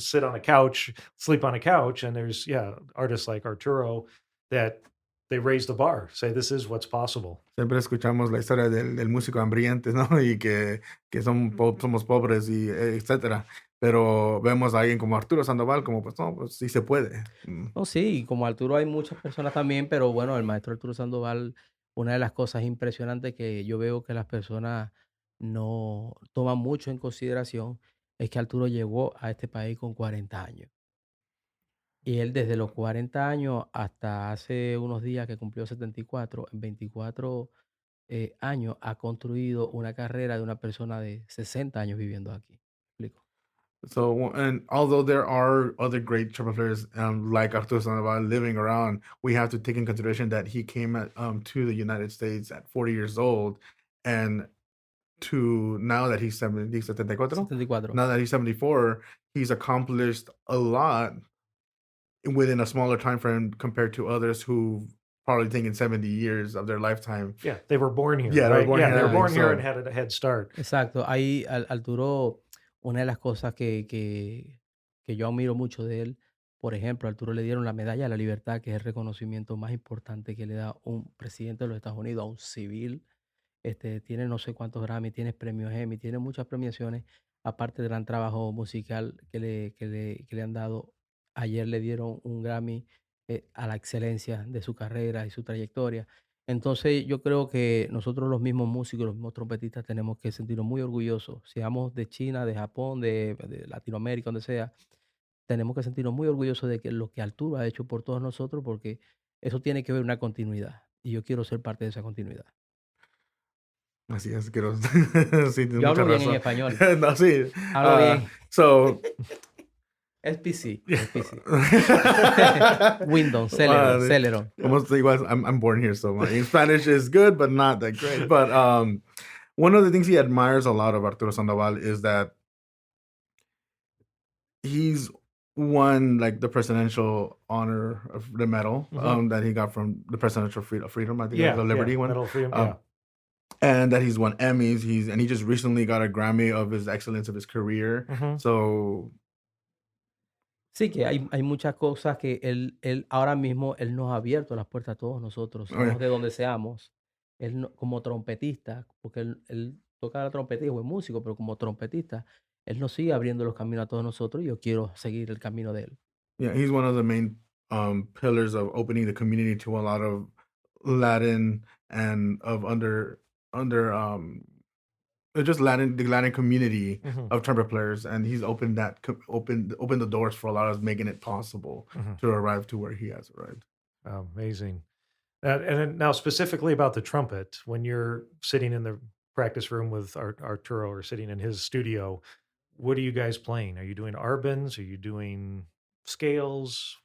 sit on a couch, sleep on a couch. And there's artists like Arturo that they raise the bar, say this is what's possible. Siempre escuchamos la historia del músico hambriento, ¿no? Y que somos pobres y etcétera. Pero vemos a alguien como Arturo Sandoval como, pues, no, pues sí se puede. No, sí, como Arturo hay muchas personas también, pero bueno, el maestro Arturo Sandoval, una de las cosas impresionantes que yo veo que las personas no toman mucho en consideración es que Arturo llegó a este país con 40 años. Y él desde los 40 años hasta hace unos días que cumplió 74, en 24 años ha construido una carrera de una persona de 60 años viviendo aquí. ¿Me explico? So, and although there are other great trumpet players like Arturo Sandoval living around, we have to take in consideration that he came to the United States at 40 years old, and to now that he's 74, 74. now that he's 74, he's accomplished a lot within a smaller time frame compared to others who've probably taken 70 years of their lifetime. Yeah, they were born here. Yeah, they were right? born yeah, here, they were I born think here so. and had a head start. Exacto. Ahí Arturo, una de las cosas que yo admiro mucho de él, por ejemplo, a Arturo le dieron la medalla de la libertad, que es el reconocimiento más importante que le da un presidente de los Estados Unidos a un civil. Tiene no sé cuántos Grammy, tiene premios Emmy, tiene muchas premiaciones, aparte del gran trabajo musical que le han dado. Ayer le dieron un Grammy a la excelencia de su carrera y su trayectoria. Entonces yo creo que nosotros los mismos músicos, los mismos trompetistas tenemos que sentirnos muy orgullosos, seamos de China, de Japón, de Latinoamérica, donde sea, tenemos que sentirnos muy orgullosos de que lo que Arturo ha hecho por todos nosotros, porque eso tiene que ver una continuidad y yo quiero ser parte de esa continuidad. Así es, quiero. Sí, tienes Yo hablo mucha bien en razón. español. No, sí. Hablo bien. So, SPC. Windows, Celeron. Almost igual, I'm born here, so my Spanish is good, but not that great. But one of the things he admires a lot of Arturo Sandoval is that he's won like the presidential honor of the medal that he got from the presidential freedom. I think it was the Liberty one. Medal of Freedom, and that he's won Emmys. He just recently got a Grammy of his excellence of his career. So sí, que hay muchas cosas que él ahora mismo él nos ha abierto las puertas a todos nosotros, seamos de donde seamos. Él como trompetista, porque él toca la trompeta y es buen músico, pero como trompetista, él nos sigue abriendo los caminos a todos nosotros y yo quiero seguir el camino de él. Yeah, he's one of the main pillars of opening the community to a lot of Latin and of just the Latin community of trumpet players, and he's opened the doors for a lot of making it possible to arrive to where he has arrived. Oh, amazing. And then now specifically about the trumpet, when you're sitting in the practice room with Arturo or sitting in his studio, what are you guys playing? Are you doing arbans? Are you doing scales?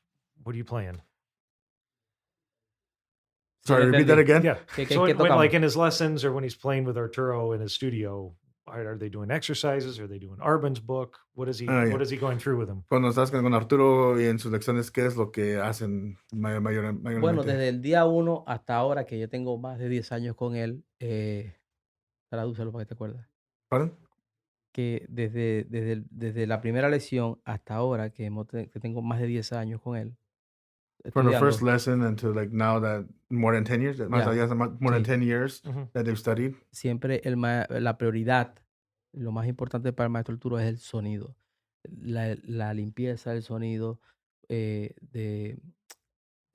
What are you playing? Sorry, repeat that again? Yeah. ¿Qué So when, tocamos? like in his lessons or when he's playing with Arturo in his studio, are they doing exercises? Are they doing Arban's book? What is he What is he going through with him? Cuando estás con Arturo y en sus lecciones, ¿qué es lo que hacen mayormente? Bueno, desde el día 1 hasta ahora, que yo tengo más de 10 años con él, tradúcelo para que te acuerdes. ¿Pardon? Que desde la primera lección hasta ahora, que tengo más de 10 años con él, From the estudiando, first lesson until like now that more than 10 years, more than Sí. 10 years that they've studied. siempre la prioridad, lo más importante para el maestro Arturo es el sonido, la limpieza del sonido, de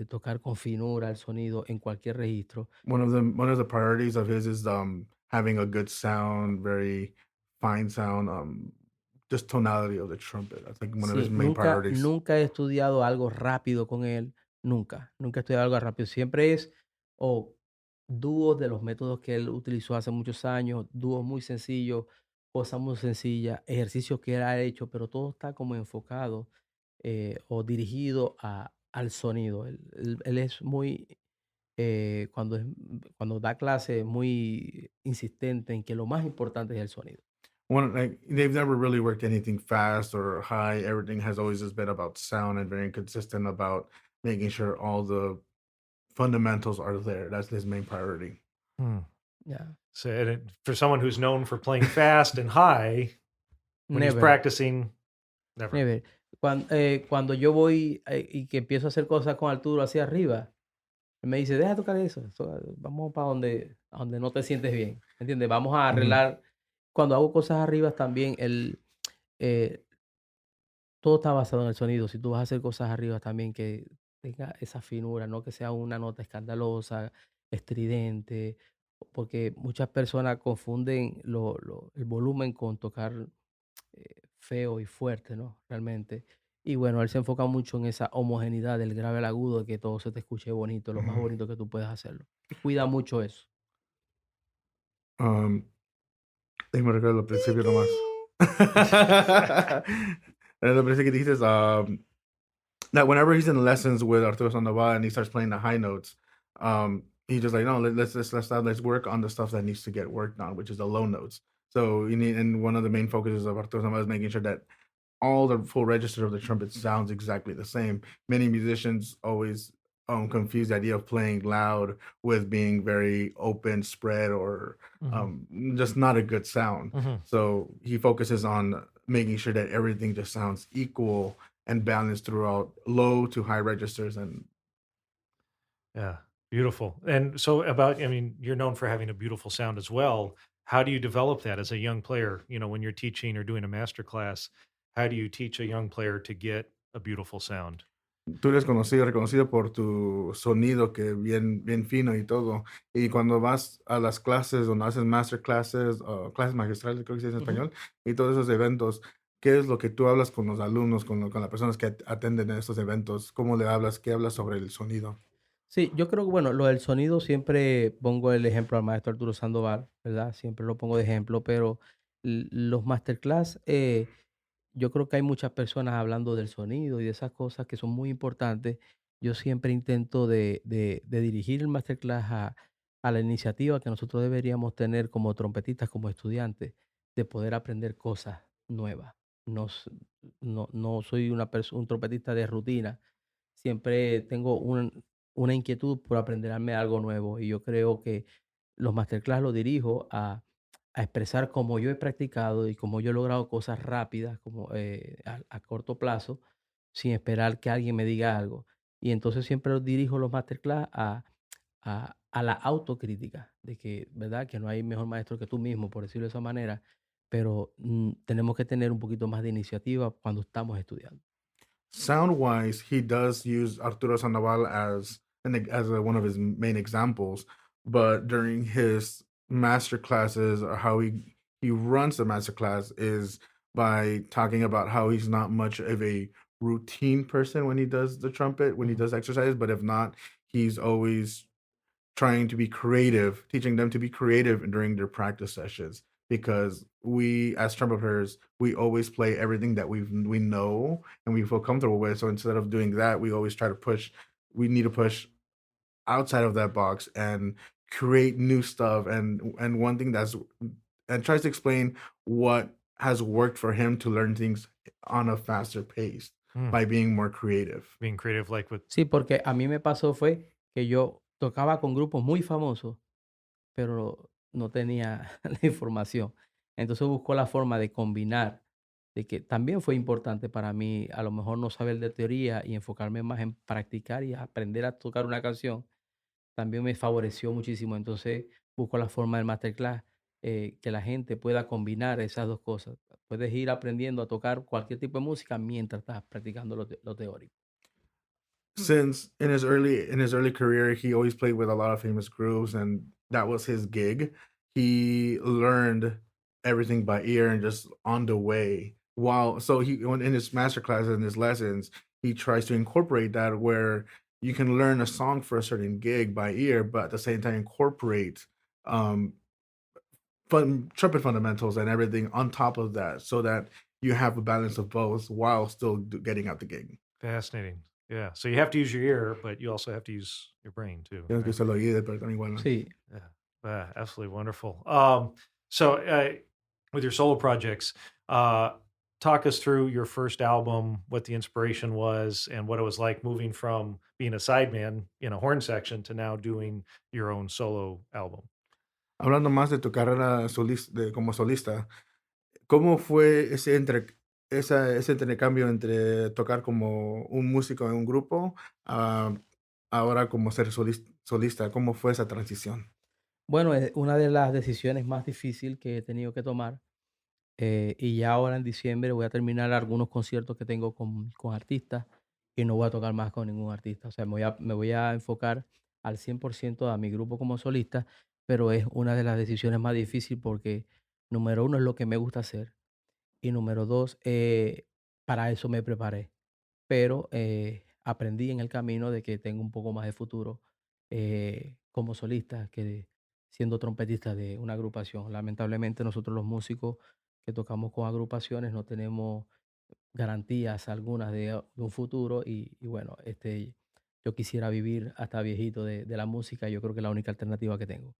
tocar con finura el sonido en cualquier registro. One of the priorities of his is having a good sound, very fine sound, just tonality of the trumpet. That's like one of his Sí, main priorities. nunca he estudiado algo rápido con él, nunca he estudiado algo rápido. Siempre es dúos de los métodos que él utilizó hace muchos años, dúos muy sencillos, cosas muy sencillas, ejercicios que él ha hecho, pero todo está como enfocado o dirigido al sonido. Él es muy, cuando da clase, es muy insistente en que lo más importante es el sonido. They've never really worked anything fast or high. Everything has always just been about sound and very consistent about making sure all the fundamentals are there. That's his main priority. Yeah. So for someone who's known for playing fast and high, when he's Never. practicing, never. Never. Cuando yo voy y que empiezo a hacer cosas con Arturo hacia arriba, Él me dice, deja tocar eso, vamos para a donde no te sientes bien, ¿entiendes? Vamos a Mhm. arreglar. Cuando hago cosas arriba también, eh, todo está basado en el sonido. Si tú vas a hacer cosas arriba también que tenga esa finura, no que sea una nota escandalosa, estridente, porque muchas personas confunden el volumen con tocar feo y fuerte, ¿no? Realmente. Y bueno, él se enfoca mucho en esa homogeneidad del grave al agudo, de que todo se te escuche bonito, lo más Mhm. bonito que tú puedas hacerlo. Y cuida mucho eso. Um, Déjame recordar al principio nomás. Lo principio que dijiste es that whenever he's in lessons with Arturo Sandoval and he starts playing the high notes, he's just like, no, let's work on the stuff that needs to get worked on, which is the low notes. So you need, and one of the main focuses of Arturo Sandoval is making sure that all the full register of the trumpet sounds exactly the same. Many musicians always confuse the idea of playing loud with being very open, spread, or just not a good sound. Mhm. So he focuses on making sure that everything just sounds equal and balanced throughout low to high registers. And Yeah, beautiful. And so I mean, you're known for having a beautiful sound as well. How do you develop that as a young player? You know, when you're teaching or doing a master class, how do you teach a young player to get a beautiful sound? tú eres reconocido por tu sonido que bien fino y todo. Y cuando vas a las clases donde haces master classes, clases magistrales, creo que se dice en Mhm. español, y todos esos eventos, ¿qué es lo que tú hablas con los alumnos, con las personas que atenden a estos eventos? ¿Cómo le hablas? ¿Qué hablas sobre el sonido? Sí, yo creo que, bueno, lo del sonido siempre pongo el ejemplo al maestro Arturo Sandoval, ¿verdad? Siempre lo pongo de ejemplo, pero los masterclass, yo creo que hay muchas personas hablando del sonido y de esas cosas que son muy importantes. Yo siempre intento de dirigir el masterclass a la iniciativa que nosotros deberíamos tener como trompetistas, como estudiantes, de poder aprender cosas nuevas. No, no soy un trompetista de rutina. Siempre tengo una inquietud por aprenderme algo nuevo y yo creo que los masterclass los dirijo a expresar cómo yo he practicado y cómo yo he logrado cosas rápidas, como a corto plazo, sin esperar que alguien me diga algo. Y entonces siempre los dirijo los masterclass a la autocrítica, de que, ¿verdad? Que no hay mejor maestro que tú mismo, por decirlo de esa manera, pero tenemos que tener un poquito más de iniciativa cuando estamos estudiando. Sound wise, he does use Arturo Sandoval one of his main examples, but during his master classes, or how he runs the master class is by talking about how he's not much of a routine person when he does the trumpet, when he Mhm. does exercises, but if not, he's always trying to be creative, teaching them to be creative during their practice sessions. Because we, as trumpet players, we always play everything that we know and we feel comfortable with. So instead of doing that, we always try to push. We need to push outside of that box and create new stuff. And one thing and tries to explain what has worked for him to learn things on a faster pace Mm. by being more creative. Being creative, like with Sí, porque a mí me pasó fue que yo tocaba con grupos muy famosos, pero no tenía la información. Entonces busco la forma de combinar, de que también fue importante para mí, a lo mejor no saber de teoría y enfocarme más en practicar y aprender a tocar una canción, también me favoreció muchísimo. Entonces busco la forma del masterclass, que la gente pueda combinar esas dos cosas. Puedes ir aprendiendo a tocar cualquier tipo de música mientras estás practicando lo teórico. Since in his early career he always played with a lot of famous groups and that was his gig. He learned everything by ear and just on the way. While so he when in his master classes and his lessons, he tries to incorporate that where you can learn a song for a certain gig by ear, but at the same time incorporate um trumpet fundamentals and everything on top of that so that you have a balance of both while still getting out the gig. fascinating. Yeah. So you have to use your ear, but you also have to use your brain too, Tienes que right? usar el oído, pero también bueno. Sí, Yeah. Absolutely wonderful. So with your solo projects, talk us through your first album, what the inspiration was, and what it was like moving from being a sideman in a horn section to now doing your own solo album. Hablando más de tu carrera como solista, ¿cómo fue ese intercambio entre tocar como un músico en un grupo a ahora como ser solista, ¿cómo fue esa transición? Bueno, es una de las decisiones más difíciles que he tenido que tomar. Y ya ahora en diciembre voy a terminar algunos conciertos que tengo con artistas y no voy a tocar más con ningún artista. O sea, me voy a enfocar al 100% a mi grupo como solista, pero es una de las decisiones más difíciles porque, número uno, es lo que me gusta hacer y número dos, para eso me preparé. Pero aprendí en el camino de que tengo un poco más de futuro como solista que siendo trompetista de una agrupación. Lamentablemente nosotros los músicos que tocamos con agrupaciones no tenemos garantías algunas de un futuro y bueno, yo quisiera vivir hasta viejito de la música. Yo creo que es la única alternativa que tengo.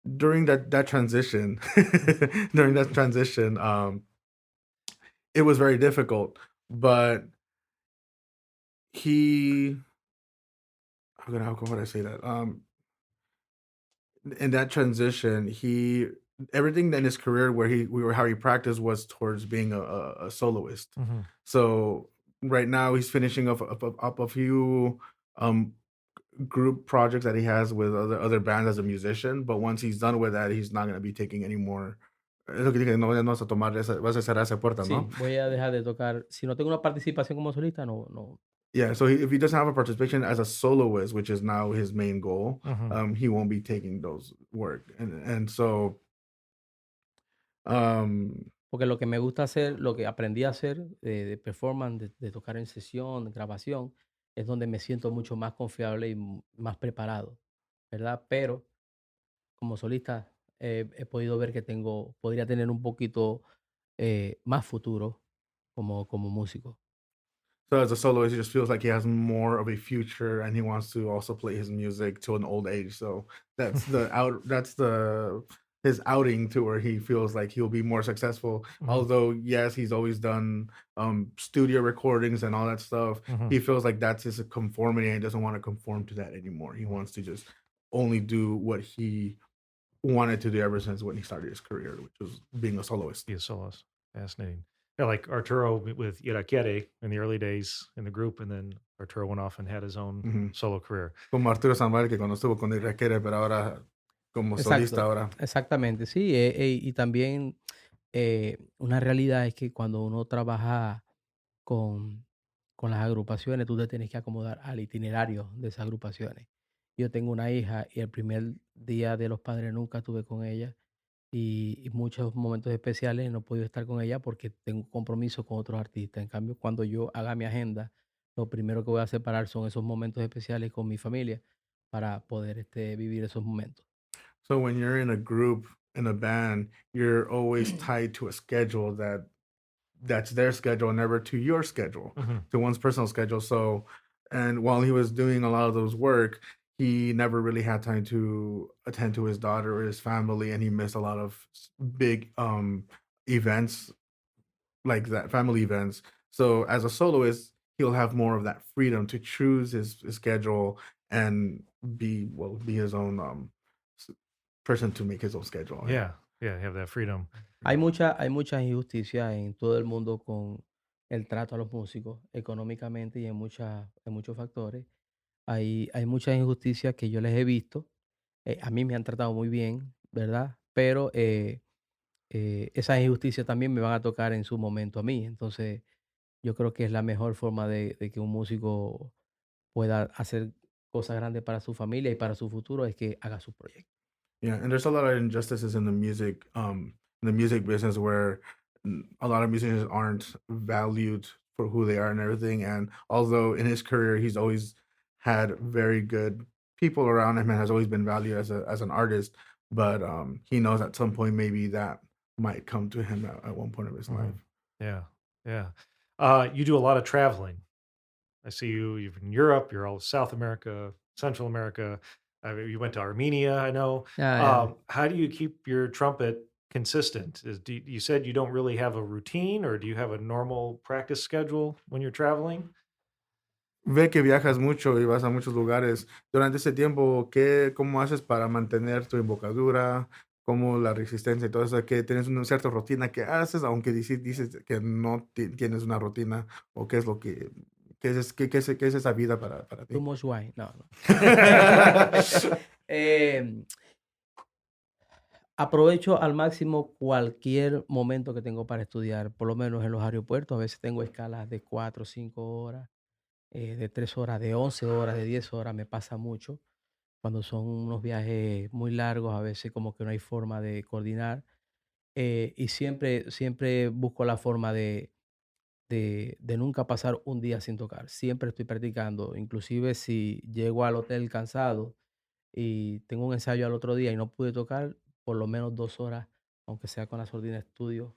During that transition, during that transition, it was very difficult, but he how can I say that? In that transition, he everything in his career where how he practiced was towards being a soloist. Mhm. So right now he's finishing up a few um group projects that he has with other bands as a musician, but once he's done with that, he's not going to be taking any more. Es lo que dije, no, ya no vas a tomar esa, vas a cerrar esa puerta, ¿no? Sí, voy a dejar de tocar. Si no tengo una participación como solista, no, no. Yeah, so if he doesn't have a participation as a soloist, which is now his main goal, Mhm. he won't be taking those work, and so um, Porque lo que me gusta hacer, lo que aprendí a hacer de performance, de tocar en sesión, de grabación, es donde me siento mucho más confiable y más preparado, ¿verdad? Pero como solista he podido ver que podría tener un poquito más futuro como músico. so as a soloist, he just feels like he has more of a future, and he wants to also play his music to an old age. So that's the out. That's the his outing to where he feels like he'll be more successful. Mhm. Although yes, he's always done studio recordings and all that stuff. Mhm. He feels like that's his conformity, and he doesn't want to conform to that anymore. He wants to just only do what he wanted to do ever since when he started his career, which was being a soloist. Be a soloist. Fascinating. Yeah, like Arturo with Yturvides in the early days in the group, and then Arturo went off and had his own Ujú. solo career. Como Arturo Sandoval, que cuando estuvo con Iraquere, pero ahora como solista Exacto, ahora. exactamente, sí. Y también una realidad es que cuando uno trabaja con, con las agrupaciones, tú te tienes que acomodar al itinerario de esas agrupaciones. Yo tengo una hija y el primer día de los padres nunca estuve con ella y muchos momentos especiales no he podido estar con ella porque tengo compromiso con otros artistas. En cambio, cuando yo haga mi agenda, lo primero que voy a separar son esos momentos especiales con mi familia para poder vivir esos momentos. So when you're in a group, in a band, you're always tied to a schedule that's their schedule, never to your schedule, Mhm. to one's personal schedule. So, and while he was doing a lot of those work, he never really had time to attend to his daughter or his family, and he missed a lot of big events like that, family events. So as a soloist, he'll have more of that freedom to choose his schedule and be his own s- person to make his own schedule. Yeah, yeah, have that freedom. Hay mucha injusticia en todo el mundo con el trato a los músicos económicamente y en muchos factores. Hay muchas injusticias que yo les he visto. A mí me han tratado muy bien, ¿verdad? Pero esas injusticias también me van a tocar en su momento a mí. Entonces, yo creo que es la mejor forma de que un músico pueda hacer cosas grandes para su familia y para su futuro es que haga su proyecto. Yeah, and there's a lot of injustices in the music business where a lot of musicians aren't valued for who they are and everything. And although in his career he's always had very good people around him and has always been valued as an artist, but he knows at some point maybe that might come to him at one point of his Mhm. life. Yeah, yeah. You do a lot of traveling. I see you're in Europe, you're all South America, Central America. You went to Armenia, I know. Ya, ya. How do you keep your trumpet consistent? You said you don't really have a routine, or do you have a normal practice schedule when you're traveling? Ve que viajas mucho y vas a muchos lugares. Durante ese tiempo, cómo haces para mantener tu embocadura, cómo la resistencia y todo eso? Que tienes una cierta rutina que haces, aunque dices que no tienes una rutina, o qué es lo que ¿Qué es esa vida para ti? Too much wine. No, no. Aprovecho al máximo cualquier momento que tengo para estudiar, por lo menos en los aeropuertos. A veces tengo escalas de 4 o 5 horas, de 3 horas, de 11 horas, de 10 horas. Me pasa mucho cuando son unos viajes muy largos. A veces como que no hay forma de coordinar. Y siempre busco la forma de nunca pasar un día sin tocar. Siempre estoy practicando. Inclusive si llego al hotel cansado y tengo un ensayo al otro día y no pude tocar, por lo menos 2 horas, aunque sea con la sordina estudio,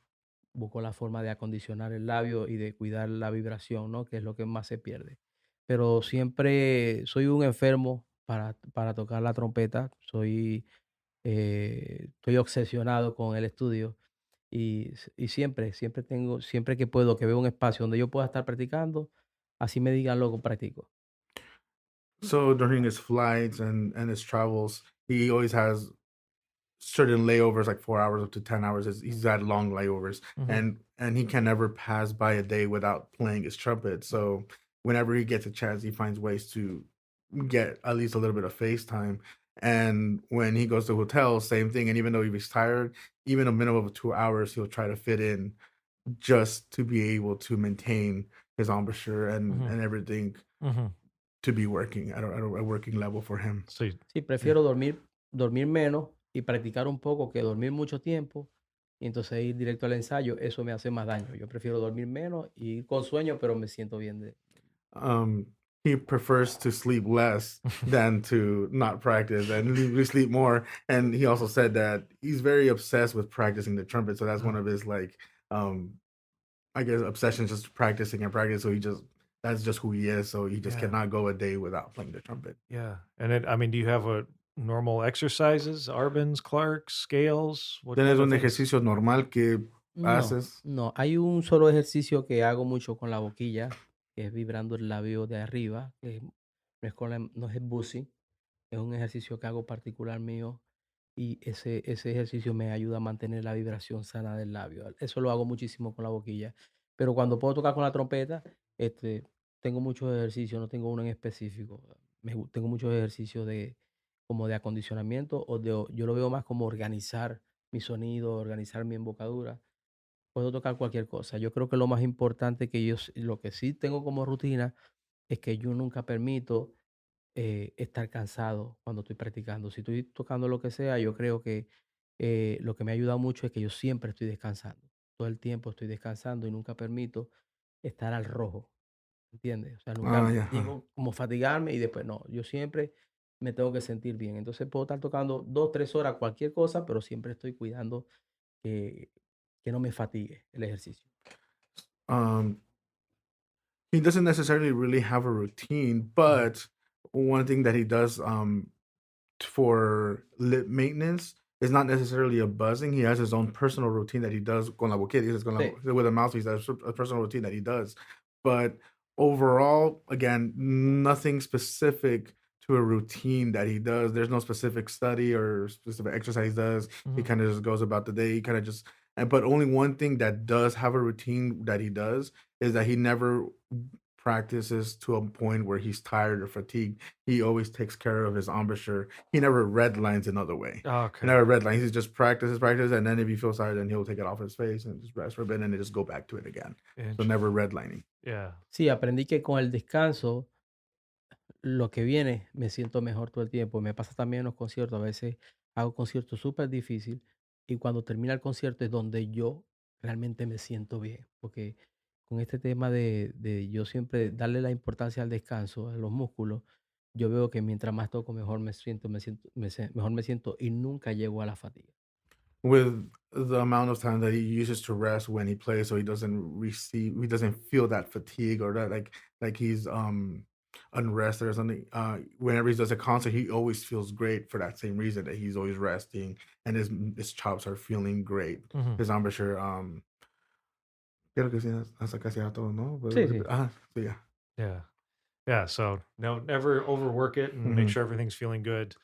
busco la forma de acondicionar el labio y de cuidar la vibración, ¿no? Que es lo que más se pierde. Pero siempre soy un enfermo para tocar la trompeta. Estoy obsesionado con el estudio y siempre que puedo, que veo un espacio donde yo pueda estar practicando, así me digan loco, practico. So during his flights and his travels, he always has certain layovers, like 4 hours up to 10 hours. He's had long layovers, Mhm. and he can never pass by a day without playing his trumpet. So whenever he gets a chance, he finds ways to get at least a little bit of face time. And when he goes to hotels, same thing. And even though he's tired, even a minimum of 2 hours, he'll try to fit in just to be able to maintain his embouchure Mhm. and everything Mhm. to be working at a working level for him. So you- Sí, Yeah. prefiero dormir menos y practicar un poco que dormir mucho tiempo y entonces ir directo al ensayo, eso me hace más daño. Yo prefiero dormir menos y ir con sueño, pero me siento bien de. um he prefers to sleep less than to not practice and we sleep more. And he also said that he's very obsessed with practicing the trumpet, so that's one of his like um I guess obsessions, just practicing and practice. So that's just who he is, so he just Yeah. cannot go a day without playing the trumpet. Yeah. I mean, do you have a normal exercises, Arbans, Clarks, scales? What ¿Tienes kind of un things? ejercicio normal que No, haces? no, hay un solo ejercicio que hago mucho con la boquilla, que es vibrando el labio de arriba, que no es el bussy, es un ejercicio que hago particular mío y ese ejercicio me ayuda a mantener la vibración sana del labio. Eso lo hago muchísimo con la boquilla. Pero cuando puedo tocar con la trompeta, tengo muchos ejercicios, no tengo uno en específico. Tengo muchos ejercicios como de acondicionamiento yo lo veo más como organizar mi sonido, organizar mi embocadura. Puedo tocar cualquier cosa. Yo creo que lo más importante lo que sí tengo como rutina es que yo nunca permito estar cansado cuando estoy practicando. Si estoy tocando lo que sea, yo creo que lo que me ayuda mucho es que yo siempre estoy descansando. Todo el tiempo estoy descansando y nunca permito estar al rojo, ¿entiendes? O sea, Ah, nunca yeah. llego como fatigarme y después no. Yo siempre me tengo que sentir bien. Entonces puedo estar tocando 2, 3 horas cualquier cosa, pero siempre estoy cuidando que, que no me fatigue el ejercicio. um he doesn't necessarily really have a routine, but one thing that he does for lip maintenance is not necessarily a buzzing. He has his own personal routine that he does con la boquilla. He says Sí. with a mouthpiece. That's a personal routine that he does. But overall, again, nothing specific to a routine that he does. There's no specific study or specific exercise he does. He Mhm. kind of just goes about the day. He kind of just, but only one thing that does have a routine that he does is that he never practices to a point where he's tired or fatigued. He always takes care of his embouchure. He never redlines another way. He Okay. never redlines. He just practices, and then if he feels tired, then he'll take it off his face and just rest for a bit, and then just go back to it again. So Interesting. never redlining. Yeah. Sí, aprendí que con el descanso lo que viene, me siento mejor todo el tiempo. Me pasa también en los conciertos. A veces hago conciertos súper difícil y cuando termina el concierto es donde yo realmente me siento bien. Porque con este tema de yo siempre darle la importancia al descanso, a los músculos, yo veo que mientras más toco, mejor mejor me siento y nunca llego a la fatiga. With the amount of time that he uses to rest when he plays, so he doesn't feel that fatigue or that like he's unrested or something. Whenever he does a concert, he always feels great for that same reason, that he's always resting and his chops are feeling great. Mhm. His embouchure, creo que sí, hasta casi a todo, ¿no? Sí, sí. So yeah. Yeah. Yeah. So no, never overwork it and make Mhm. sure everything's feeling good.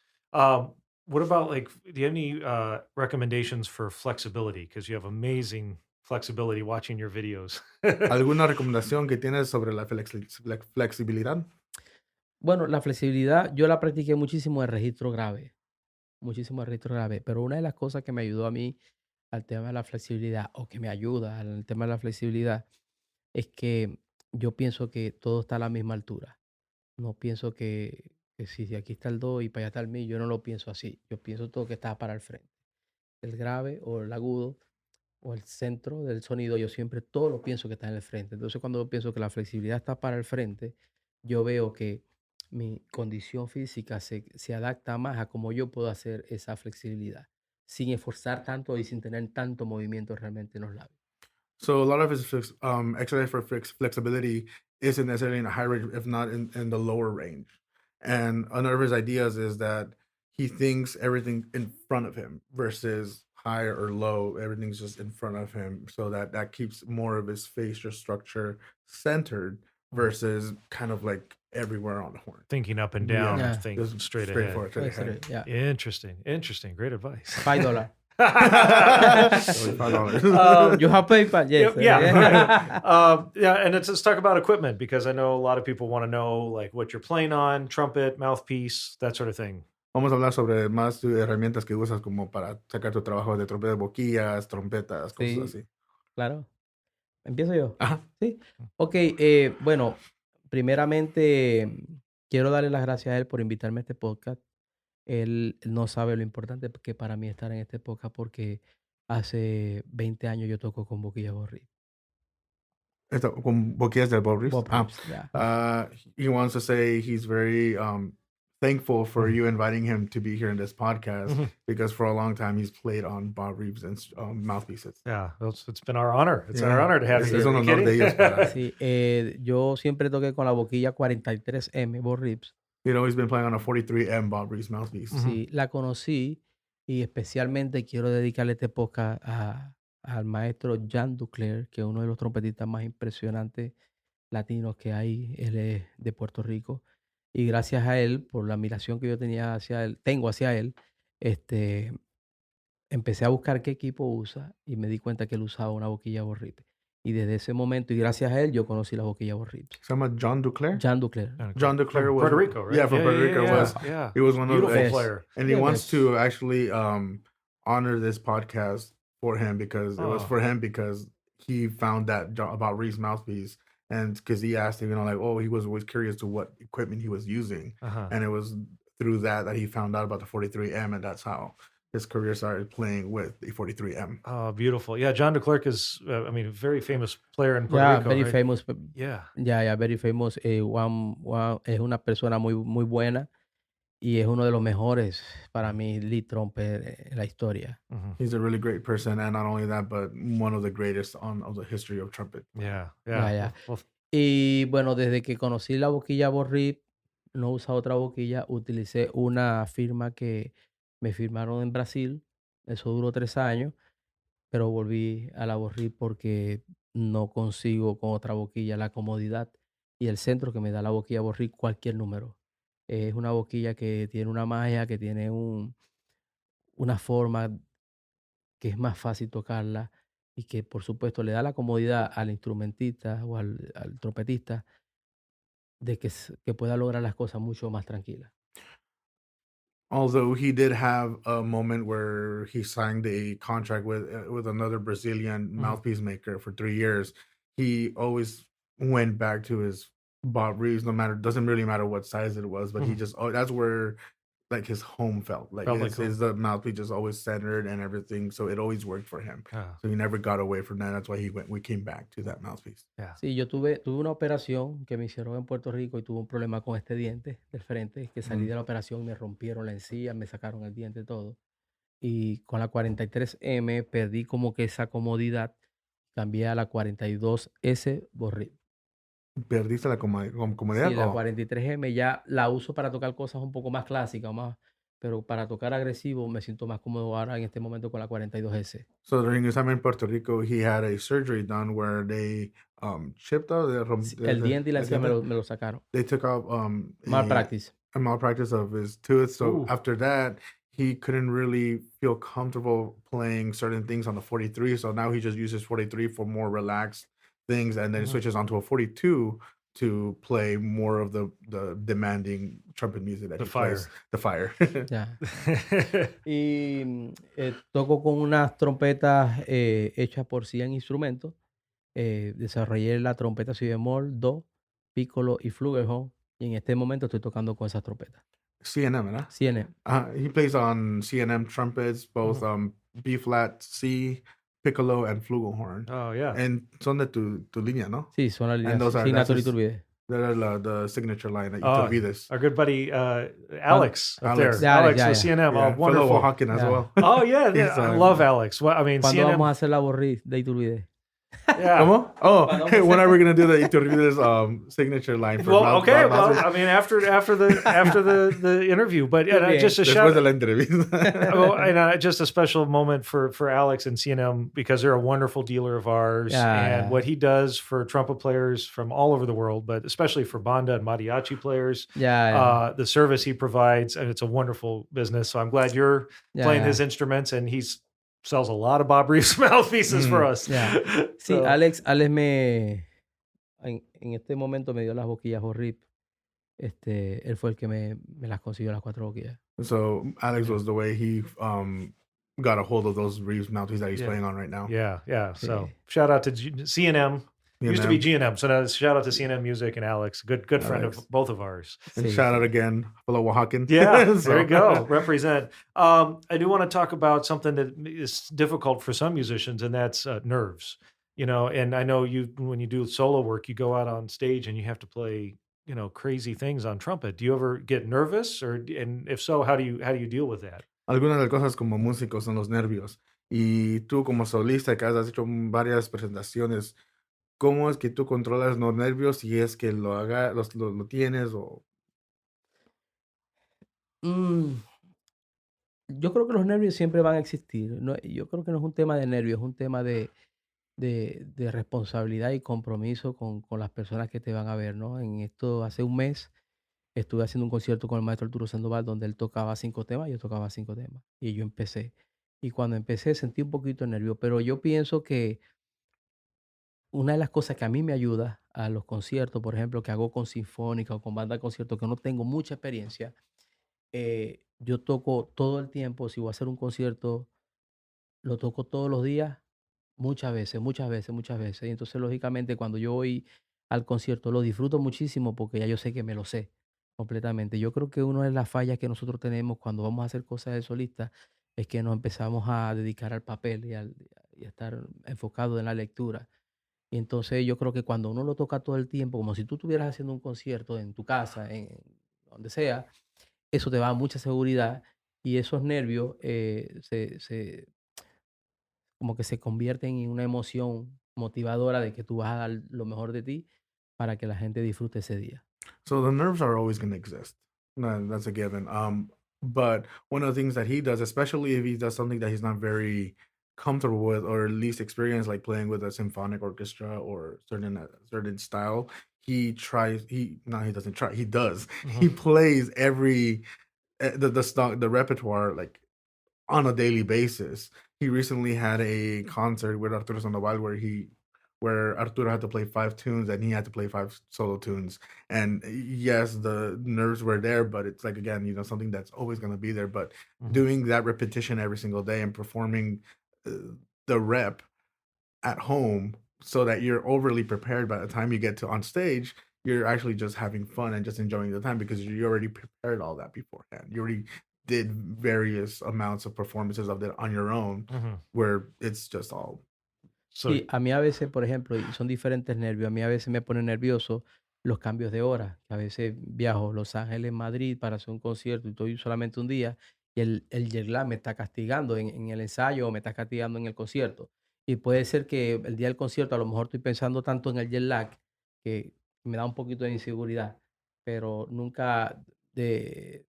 What about like, do you have any recommendations for flexibility? Because you have amazing flexibility watching your videos. ¿Alguna recomendación que tienes sobre la flexibilidad? Bueno, la flexibilidad yo la practiqué muchísimo en registro grave, pero una de las cosas que me ayudó a mí al tema de la flexibilidad, o que me ayuda al tema de la flexibilidad, es que yo pienso que todo está a la misma altura. No pienso que si aquí está el do y para allá está el mi, yo no lo pienso así. Yo pienso todo que está para el frente. El grave o el agudo o el centro del sonido, yo siempre todo lo pienso que está en el frente. Entonces, cuando yo pienso que la flexibilidad está para el frente, yo veo que mi condición física se adapta más a cómo yo puedo hacer esa flexibilidad, sin esforzar tanto y sin tener tanto movimiento realmente en los labios. So a lot of his exercise for flexibility isn't necessarily in a high range, if not in the lower range. And another of his ideas is that he thinks everything in front of him versus high or low. Everything's just in front of him, so that keeps more of his facial structure centered versus kind of like everywhere on the horn. Thinking up and down, Yeah. think Just straight forward, ahead. straight ahead. Yeah. Interesting. Great advice. $5. $5. You have PayPal? Yes. Yeah, and let's talk about equipment, because I know a lot of people want to know like what you're playing on, trumpet, mouthpiece, that sort of thing. Vamos a hablar sobre más herramientas que usas como para sacar tu trabajo de trompeta, boquillas, trompetas, cosas Sí. así. Claro. ¿Empiezo yo? Ajá. Sí. Ok, bueno, primeramente quiero darle las gracias a él por invitarme a este podcast. Él no sabe lo importante que para mí estar en este podcast, porque hace 20 años yo toco con boquilla Bob Reeves. Esto, con boquillas del Bob Reeves. Bob Reeves, yeah. He wants to say he's very thankful for you inviting him to be here in this podcast because for a long time he's played on Bob Reeves and mouthpieces. Yeah, it's been our honor. It's our honor to have you. Es un honor de ellos para. Sí, yo siempre toqué con la boquilla 43M Bob Reeves. You know, he's been playing on a 43M Bob Reeves mouthpiece. Sí, la conocí y especialmente quiero dedicarle este podcast al maestro Jean Duclair, que es uno de los trompetistas más impresionantes latinos que hay. Él es de Puerto Rico. Y gracias a él, por la admiración que yo tengo hacia él, empecé a buscar qué equipo usa y me di cuenta que él usaba una boquilla Bob Reeves. Y desde ese momento, y gracias a él, yo conocí la boquilla Bob Reeves. Se llama John Duclair? Jean Duclair. John Duclair from was Puerto Rico, right? Yeah, from Puerto Rico. He was one beautiful of the player. And he Yeah, wants yes. to actually honor this podcast for him because it was for him because he found that about Reeves mouthpiece. And because he asked him, like, he was always curious to what equipment he was using. And it was through that he found out about the 43M, and that's how his career started playing with the 43M. Oh, beautiful. Yeah, John Duclair is, a very famous player in Puerto Rico. Very right? famous. Yeah. Yeah, very famous. Es una persona muy, muy buena y es uno de los mejores para mí lead trumpet en la historia. He's a really great person, and not only that, but one of the greatest of the history of trumpet. Yeah. Well, Y bueno, desde que conocí la boquilla Bob Reeves, no usaba otra boquilla, utilicé una firma que me firmaron en Brasil. Eso duró 3 años, pero volví a la Bob Reeves porque no consigo con otra boquilla la comodidad y el centro que me da la boquilla Bob Reeves, cualquier número. Es una boquilla que tiene una magia, que tiene una forma que es más fácil tocarla y que, por supuesto, le da la comodidad al instrumentista o al trompetista de que pueda lograr las cosas mucho más tranquilas. Although he did have a moment where he signed a contract with another Brazilian mouthpiece maker for 3 years, he always went back to his Bob Reeves. Doesn't really matter what size it was, but he just that's where like his home felt like his the mouthpiece just always centered and everything, so it always worked for him. So he never got away from that. That's why we came back to that mouthpiece. Yeah. Sí, yo tuve una operación que me hicieron en Puerto Rico y tuve un problema con este diente del frente, que salí de la operación y me rompieron la encía, me sacaron el diente, todo. Y con la 43M perdí como que esa comodidad, cambié a la 42S Bob Reeves. ¿Perdiste la comodidad? Sí, la 43M ya la uso para tocar cosas un poco más clásicas, pero para tocar agresivo me siento más cómodo ahora en este momento con la 42S. So during his time in Puerto Rico, he had a surgery done where they chipped out el diente y la encía me lo sacaron. They took out Malpractice. a malpractice of his tooth. So after that, he couldn't really feel comfortable playing certain things on the 43. So now he just uses 43 for more relaxed things, and then switches onto a 42 to play more of the demanding trumpet music that The he plays. fire. The fire. Ya. Y toco con unas trompetas hechas por 100 instrumentos. Desarrollé la trompeta si bemol, do, piccolo y flugelhorn. Y en este momento estoy tocando con esas trompetas. CNM, ¿verdad? CNM. He plays on CNM trumpets, both B flat, C, piccolo, and flugelhorn. Oh, yeah. And son de tu línea, ¿no? Sí, son las líneas. And those are Signature Yturvides. they're the signature line at Oh, Yturvides. our good buddy Alex up Alex. there. Yeah, Alex yeah, with yeah. CNM. Yeah, Oh, wonderful. fellow Oaxacan as Yeah. well. Oh, yeah. He's, I love Alex. Well, I mean, ¿Cuándo CNM. vamos a hacer la borrí de Yturvides? Yeah. ¿Cómo? Oh, Cuando hey, vamos a when hacer- are we gonna do the Yturvides signature line for Well, Bob okay. Well, Reeves? I mean, after the interview, but Bien. just a Después shout. de la entrevista. Oh, and just a special moment for Alex and CNM because they're a wonderful dealer of ours, Yeah. and what he does for trumpet players from all over the world, but especially for banda and mariachi players, Ya, the service he provides, and it's a wonderful business. So I'm glad you're ya, playing ya. his instruments, and he's sells a lot of Bob Reeves mouthpieces for us. Yeah. Sí, So- Alex me en este momento me dio las boquillas horribles. Él fue el que me las consiguió las 4 boquillas. So Alex was the way he got a hold of those Reeves mouthpieces that he's Yeah. playing on right now. Yeah, yeah. So Sí. shout out to CNM. Used to be CNM. GNM, so now shout out to CNM Music and Alex, good friend Alex. of both of ours. And Sí. shout out again, fellow Oaxacan. Yeah, So- there you go. Represent. I do want to talk about something that is difficult for some musicians, and that's nerves. You know, and I know you when you do solo work, you go out on stage and you have to play, you know, crazy things on trumpet. Do you ever get nervous, and if so, how do you deal with that? Algunas de las cosas como músicos son los nervios. Y tú como solista que has hecho varias presentaciones, ¿cómo es que tú controlas los nervios si es que lo tienes o Yo creo que los nervios siempre van a existir. Yo creo que no es un tema de nervios, es un tema de responsabilidad y compromiso con las personas que te van a ver, ¿no? En esto, hace un mes, estuve haciendo un concierto con el maestro Arturo Sandoval donde él tocaba 5 temas, yo tocaba 5 temas. Y yo empecé. Y cuando empecé sentí un poquito de nervio, pero yo pienso que una de las cosas que a mí me ayuda a los conciertos, por ejemplo, que hago con sinfónica o con banda de concierto, que no tengo mucha experiencia, yo toco todo el tiempo. Si voy a hacer un concierto, lo toco todos los días, muchas veces, muchas veces, muchas veces. Y entonces, lógicamente, cuando yo voy al concierto, lo disfruto muchísimo porque ya yo sé que me lo sé completamente. Yo creo que una de las fallas que nosotros tenemos cuando vamos a hacer cosas de solista es que nos empezamos a dedicar al papel y a estar enfocado en la lectura. Y entonces yo creo que cuando uno lo toca todo el tiempo, como si tú estuvieras haciendo un concierto en tu casa, en donde sea, eso te da mucha seguridad y esos nervios como que se convierten en una emoción motivadora de que tú vas a dar lo mejor de ti para que la gente disfrute ese día. So the nerves are always going to exist. No, that's a given. But one of the things that he does, especially if he does something that he's not very comfortable with or least experienced, like playing with a symphonic orchestra or certain style, he does. He plays every the repertoire like on a daily basis. He recently had a concert with Arturo Sandoval where Arturo had to play 5 tunes and he had to play 5 solo tunes. And yes, the nerves were there, but it's like, again, something that's always going to be there. But doing that repetition every single day and performing the rep at home so that you're overly prepared by the time you get to on stage, you're actually just having fun and just enjoying the time because you already prepared all that beforehand. You already did various amounts of performances of that on your own, where it's just all. So, Sí, a mí a veces, por ejemplo, y son diferentes nervios. A mí a veces me pone nervioso los cambios de hora. Que a veces viajo a Los Ángeles, Madrid para hacer un concierto y estoy solamente un día y el jet lag me está castigando en el ensayo o me está castigando en el concierto. Y puede ser que el día del concierto a lo mejor estoy pensando tanto en el jet lag que me da un poquito de inseguridad, pero nunca de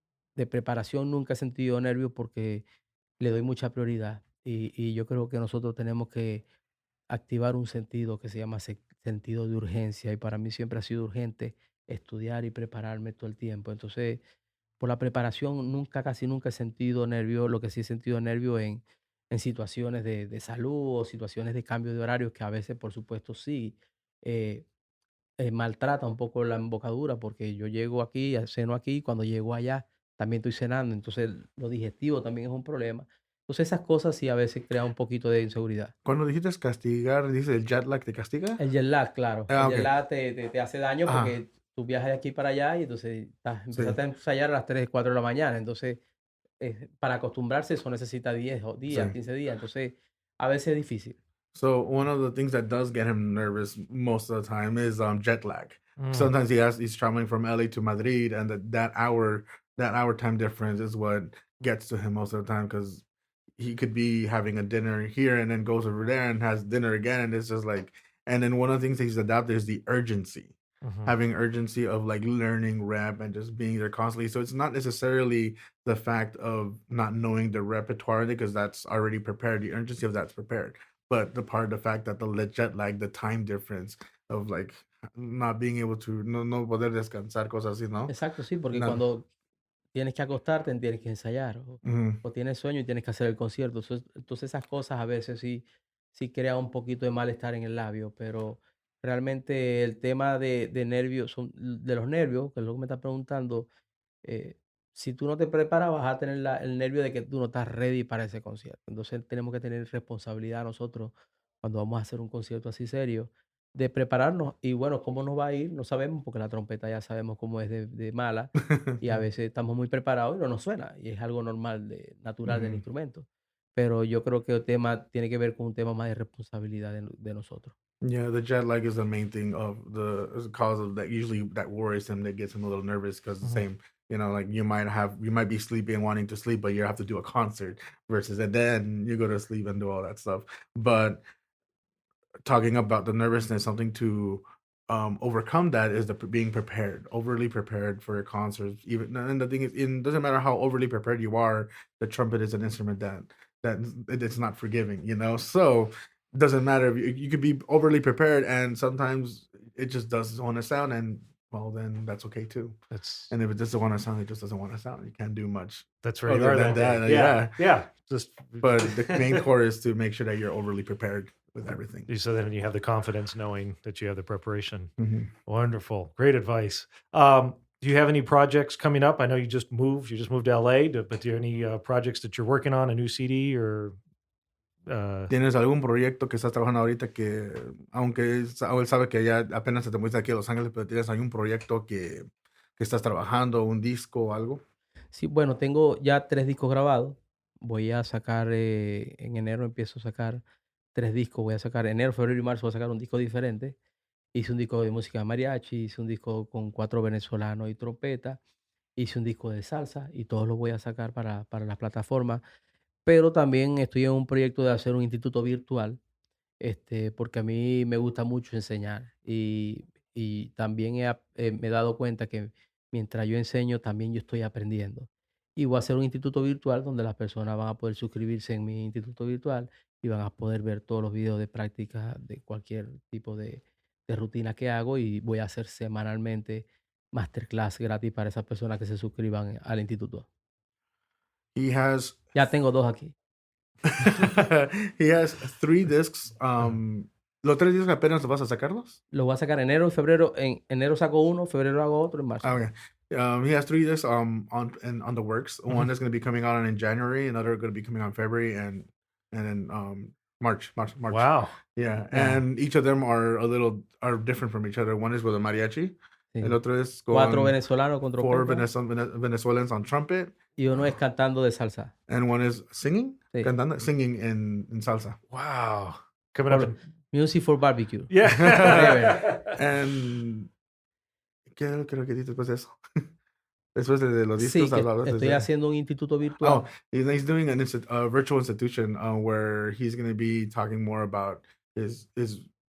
preparación nunca he sentido nervios porque le doy mucha prioridad. Y yo creo que nosotros tenemos que activar un sentido que se llama sentido de urgencia y para mí siempre ha sido urgente estudiar y prepararme todo el tiempo. Entonces, por la preparación casi nunca he sentido nervio. Lo que sí he sentido nervio en situaciones de salud o situaciones de cambio de horarios que a veces, por supuesto, sí eh, maltrata un poco la embocadura porque yo llego aquí, ceno aquí, cuando llego allá también estoy cenando, entonces lo digestivo también es un problema. Entonces esas cosas sí a veces crean un poquito de inseguridad. Cuando dijiste castigar, dice el jet lag te castiga. El jet lag, claro, el jet Ok. lag te hace daño Ajá, porque tú viajas de aquí para allá y entonces sí. empezaste a ensayar a las 3 4 de la mañana, entonces para acostumbrarse eso necesita 10 días, Sí. 15 días, entonces a veces es difícil. So one of the things that does get him nervous most of the time is jet lag. Mm. Sometimes he's traveling from LA to Madrid, and that hour time difference is what gets to him most of the time because he could be having a dinner here and then goes over there and has dinner again, and it's just like. And then one of the things that he's adapted is the urgency, Mhm. having urgency of like learning rep and just being there constantly. So it's not necessarily the fact of not knowing the repertoire because that's already prepared. The urgency of that's prepared, but the fact that the jet lag, the time difference of like not being able to no poder descansar, cosas así, ¿no? Exacto, sí, porque No. cuando tienes que acostarte, tienes que ensayar, Mhm. o tienes sueño y tienes que hacer el concierto. Entonces esas cosas a veces sí crean un poquito de malestar en el labio, pero realmente el tema de nervios, de los nervios, que es lo que me estás preguntando, eh, si tú no te preparas, vas a tener el nervio de que tú no estás ready para ese concierto. Entonces tenemos que tener responsabilidad nosotros cuando vamos a hacer un concierto así serio, de prepararnos. Y bueno, ¿cómo nos va a ir? No sabemos, porque la trompeta ya sabemos cómo es de mala y a veces estamos muy preparados y no nos suena. Y es algo normal, natural del Mhm. instrumento. Pero yo creo que el tema tiene que ver con un tema más de responsabilidad de nosotros. Yeah, the jet lag is the main thing of the cause of that. Usually, that worries him. That gets him a little nervous because the Mhm. same, like you might be sleepy and wanting to sleep, but you have to do a concert versus, and then you go to sleep and do all that stuff. But talking about the nervousness, something to overcome that is being prepared, overly prepared for your concerts. Even and the thing is, it doesn't matter how overly prepared you are. The trumpet is an instrument that it's not forgiving, So it doesn't matter if you could be overly prepared, and sometimes it just doesn't want to sound, and well, then that's okay too. That's And if it doesn't want to sound, it just doesn't want to sound. You can't do much where you other are than that that. day. Yeah. Yeah. Just But the main core is to make sure that you're overly prepared with everything. so then you have the confidence knowing that you have the preparation. Mhm. Wonderful. Great advice. Do you have any projects coming up? I know you just moved. You just moved to LA, but do you have any projects that you're working on, a new CD or ¿Tienes algún proyecto que estás trabajando ahorita que, aunque él sabe que ya apenas se te mudaste aquí a Los Ángeles, pero tienes algún proyecto que estás trabajando, un disco o algo? Sí, bueno, tengo ya 3 discos grabados. Voy a sacar, en enero empiezo a sacar 3 discos. Voy a sacar enero, febrero y marzo voy a sacar un disco diferente. Hice un disco de música de mariachi, hice un disco con 4 venezolanos y trompeta, hice un disco de salsa y todos los voy a sacar para las plataformas. Pero también estoy en un proyecto de hacer un instituto virtual, porque a mí me gusta mucho enseñar y también me he dado cuenta que mientras yo enseño, también yo estoy aprendiendo. Y voy a hacer un instituto virtual donde las personas van a poder suscribirse en mi instituto virtual y van a poder ver todos los videos de práctica de cualquier tipo de rutina que hago y voy a hacer semanalmente masterclass gratis para esas personas que se suscriban al instituto. He has Ya tengo 2 aquí. he has 3 discs. ¿Los 3 discos apenas los vas a sacarlos? Los voy a sacar enero y febrero. En enero saco uno, febrero hago otro, en marzo. Okay. He has 3 discs on the works. One is going to be coming out in January, another going to be coming out in February, and then March. wow. Yeah, and each of them are different from each other. One is with a mariachi. Sí. El otro es 4 con venezolanos con 4 trompeta Venezuelans on trumpet, y uno es cantando de salsa. and one is singing, Sí. cantando, singing in salsa. Wow. Coming up. Music for barbecue. Yeah. And ¿qué creo que dices después de eso? Después de los discos, Sí, que hablabas estoy de... haciendo un instituto virtual. Oh, he's doing a virtual institution where he's going to be talking more about his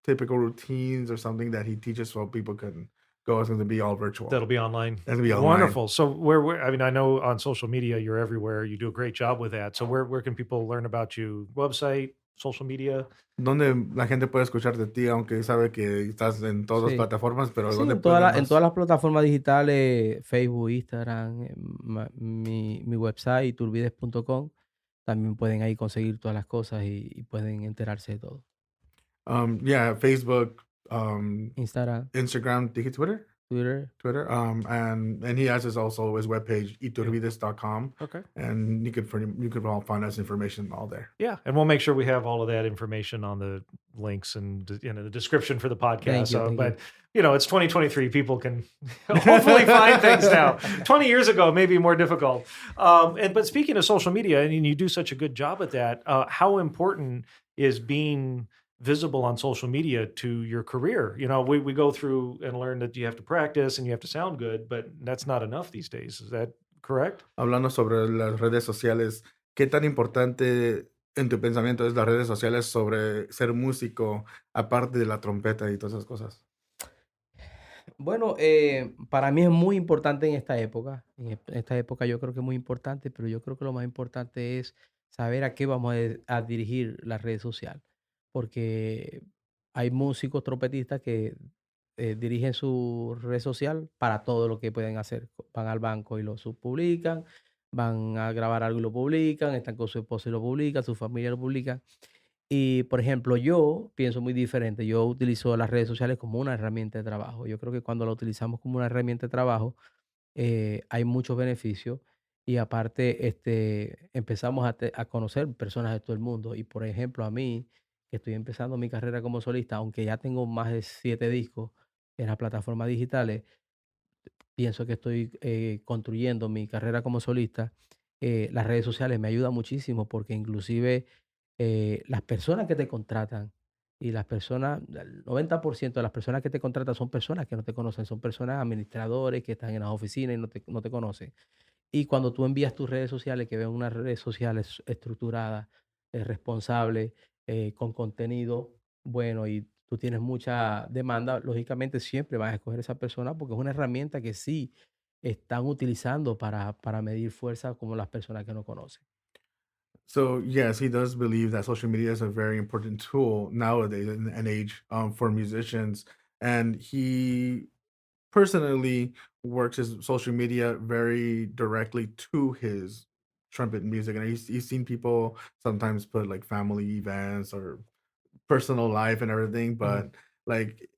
typical routines or something that he teaches so people can go. It's going to be all virtual. That'll be online. That'll be online. Wonderful. So where I mean, I know on social media you're everywhere. You do a great job with that. So where can people learn about you? Website, social media? ¿Dónde la gente puede escuchar de ti, aunque sabe que estás en todas las Sí. plataformas, pero Sí, dónde en pueden en más? todas las plataformas digitales, Facebook, Instagram, mi website, yturvides.com. También pueden ahí conseguir todas las cosas y pueden enterarse de todo. Yeah, Facebook, Instagram, Instagram, dije Twitter? Twitter. Twitter. And he has his webpage, Yturvides.com. Okay. And you could all find us information all there. Yeah, and we'll make sure we have all of that information on the links and the description for the podcast. Thank But it's 2023. People can hopefully find things now. 20 years ago, maybe more difficult. But speaking of social media, and you do such a good job at that, how important is being visible on social media to your career? We go through and learn that you have to practice and you have to sound good, but that's not enough these days. Is that correct? Hablando sobre las redes sociales, ¿qué tan importante en tu pensamiento es las redes sociales sobre ser músico, aparte de la trompeta y todas esas cosas? Bueno, para mí es muy importante en esta época. En esta época yo creo que es muy importante, pero yo creo que lo más importante es saber a qué vamos a dirigir las redes sociales. Porque hay músicos trompetistas que dirigen su red social para todo lo que pueden hacer. Van al banco y lo subpublican, van a grabar algo y lo publican, están con su esposa y lo publican, su familia lo publica. Y, por ejemplo, yo pienso muy diferente. Yo utilizo las redes sociales como una herramienta de trabajo. Yo creo que cuando la utilizamos como una herramienta de trabajo, hay muchos beneficios y aparte empezamos a conocer personas de todo el mundo. Y, por ejemplo, a mí, que estoy empezando mi carrera como solista, aunque ya tengo más de 7 discos en las plataformas digitales, pienso que estoy construyendo mi carrera como solista. Las redes sociales me ayudan muchísimo porque inclusive las personas que te contratan y el 90% de las personas que te contratan son personas que no te conocen, son personas administradores que están en las oficinas y no te conocen. Y cuando tú envías tus redes sociales, que vean unas redes sociales estructuradas, responsables, con contenido bueno y tú tienes mucha demanda, lógicamente siempre vas a escoger esa persona porque es una herramienta que sí están utilizando para medir fuerza como las personas que no conocen. So yes, he does believe that social media is a very important tool nowadays in an age for musicians, and he personally works his social media very directly to his trumpet music, and he's seen people sometimes put like family events or personal life and everything, but like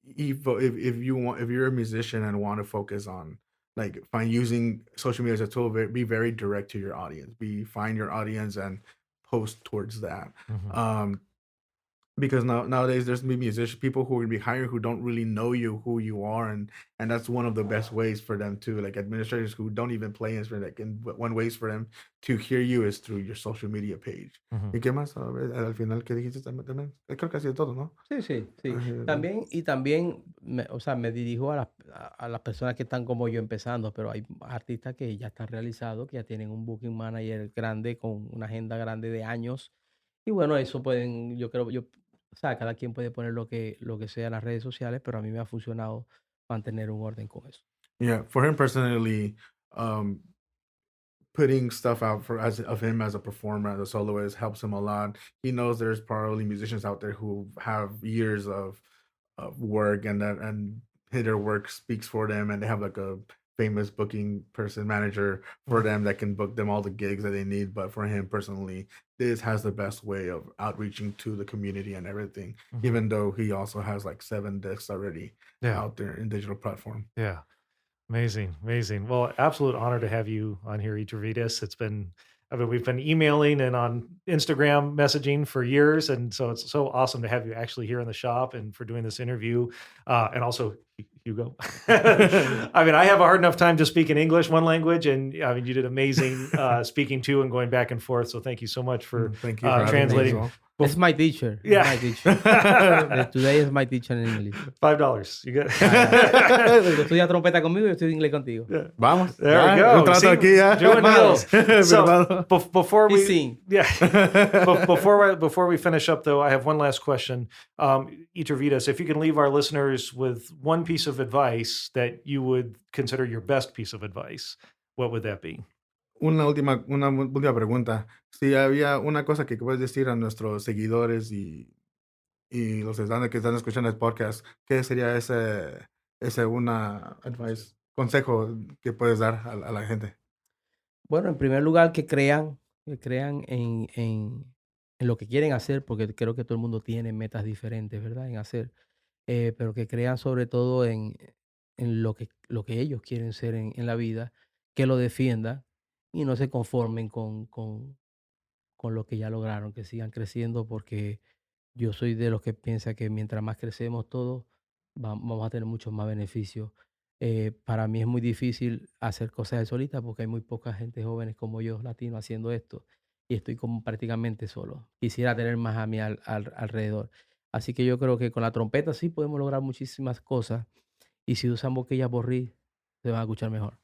if you're a musician and want to focus on like find using social media as a tool, be very direct to your audience. Find your audience and post towards that. Mhm. Because nowadays there's musicians, people who are gonna be hiring who don't really know you, who you are, and that's one of the best ways for them to like administrators who don't even play instruments. One ways for them to hear you is through your social media page. Mhm. ¿Y qué más? A ver, al final, ¿qué dijiste también? Creo que ha sido todo, ¿no? Sí, sí, sí. Ajá. También, o sea, me dirijo a las personas que están como yo empezando, pero hay artistas que ya están realizados, que ya tienen un booking manager grande con una agenda grande de años. Y bueno, eso o sea, cada quien puede poner lo que sea en las redes sociales, pero a mí me ha funcionado mantener un orden con eso. Yeah, for him personally, putting stuff out of him as a performer, as a soloist, helps him a lot. He knows there's probably musicians out there who have years of work, and their work speaks for them, and they have like a famous booking manager for them that can book them all the gigs that they need. But for him personally, this has the best way of outreaching to the community and everything, Mhm. even though he also has like 7 discs already Yeah. out there in digital platform. Yeah. Amazing. Well, absolute honor to have you on here, Yturvides. We've been emailing and on Instagram messaging for years. And so it's so awesome to have you actually here in the shop and for doing this interview. And also Hugo. I have a hard enough time just speaking English, one language. And you did amazing speaking to and going back and forth. So thank you so much for Thank you for having me as translating. well. It's my teacher. Yeah. My teacher. Today is my teacher in English. $5. You got Estudia trompeta conmigo y yo estudio inglés contigo. Vamos. There we Ya, go. un trato See, aquí ya. doing deals. So Firmado. before He we sing. before we finish up, though, I have one last question. Yturvides, if you can leave our listeners with one piece of advice that you would consider your best piece of advice, what would that be? Una última pregunta. Si había una cosa que puedes decir a nuestros seguidores y los que están escuchando el podcast, ¿qué sería ese una advice, consejo que puedes dar a la gente? Bueno, en primer lugar, que crean en lo que quieren hacer, porque creo que todo el mundo tiene metas diferentes, ¿verdad? En hacer, pero que crean sobre todo en lo que ellos quieren ser en la vida, que lo defiendan y no se conformen con lo que ya lograron, que sigan creciendo, porque yo soy de los que piensa que mientras más crecemos todos, vamos a tener muchos más beneficios. Para mí es muy difícil hacer cosas de solita porque hay muy poca gente jóvenes como yo, latino, haciendo esto. Y estoy como prácticamente solo. Quisiera tener más a mi alrededor. Así que yo creo que con la trompeta sí podemos lograr muchísimas cosas. Y si usan boquillas borrí, se van a escuchar mejor.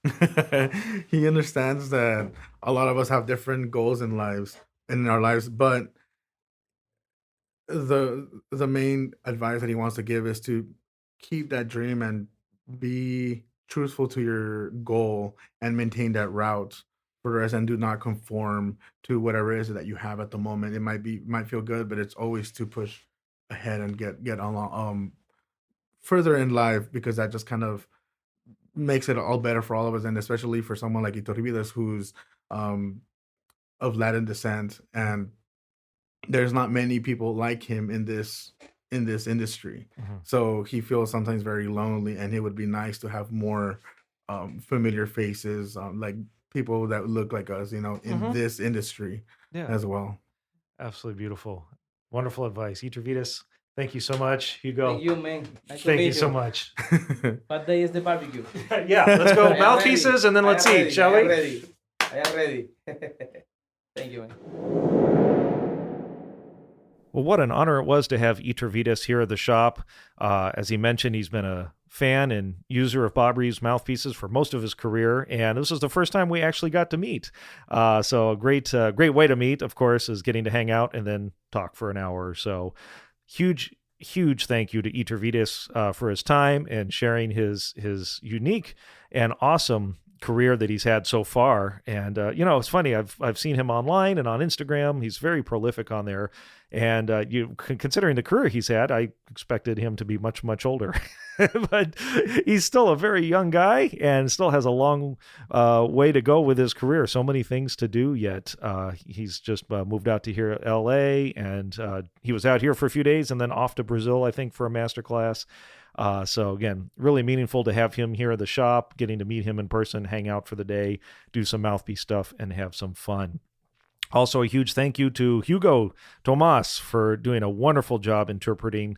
He understands that a lot of us have different goals in our lives, but the main advice that he wants to give is to keep that dream and be truthful to your goal and maintain that route for the rest, and do not conform to whatever it is that you have at the moment. It might feel good, but it's always to push ahead and get along further in life, because that just kind of makes it all better for all of us, and especially for someone like Yturvides, who's um of Latin descent, and there's not many people like him in this industry. Mhm. So he feels sometimes very lonely, and it would be nice to have more familiar faces, like people that look like us, in Mhm. this industry Yeah, as well. absolutely beautiful. Wonderful advice. Yturvides, thank you so much. Hugo, Thank you, man. Nice to thank you meet so much. What day is the barbecue? Yeah, let's go I am mouthpieces ready. and then I let's am eat, ready. shall I am we? ready. I am ready. Thank you, man. Well, what an honor it was to have Yturvides here at the shop. As he mentioned, he's been a fan and user of Bob Reeves mouthpieces for most of his career, and this was the first time we actually got to meet. So a great way to meet, of course, is getting to hang out and then talk for an hour or so. Huge thank you to Yturvides for his time and sharing his unique and awesome career that he's had so far. And it's funny, I've seen him online and on Instagram. He's very prolific on there, and considering the career he's had, I expected him to be much older. But he's still a very young guy and still has a long way to go with his career. So many things to do yet. He's just moved out to here, LA, and he was out here for a few days and then off to Brazil, I think, for a master class. So again, really meaningful to have him here at the shop, getting to meet him in person, hang out for the day, do some mouthpiece stuff, and have some fun. Also, a huge thank you to Hugo Tomas for doing a wonderful job interpreting.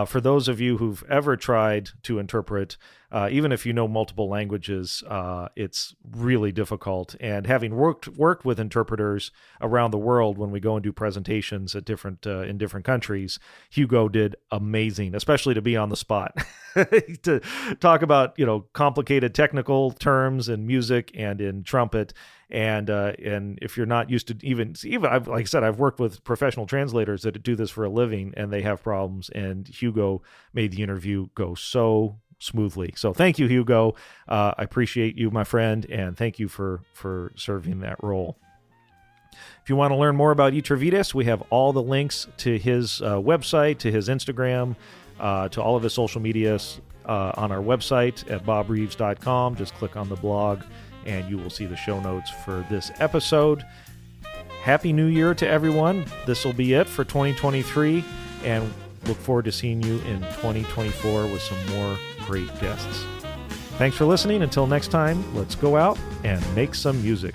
For those of you who've ever tried to interpret, even if you know multiple languages, it's really difficult. And having worked with interpreters around the world when we go and do presentations at in different countries, Hugo did amazing, especially to be on the spot to talk about complicated technical terms in music and in trumpet. And if you're not used to even like I said, I've worked with professional translators that do this for a living, and they have problems. And Hugo made the interview go so smoothly. So thank you, Hugo. I appreciate you, my friend, and thank you for serving that role. If you want to learn more about Yturvides, we have all the links to his website, to his Instagram, to all of his social medias on our website at bobreeves.com. Just click on the blog, and you will see the show notes for this episode. Happy New Year to everyone. This will be it for 2023, and look forward to seeing you in 2024 with some more great guests. Thanks for listening. Until next time, let's go out and make some music.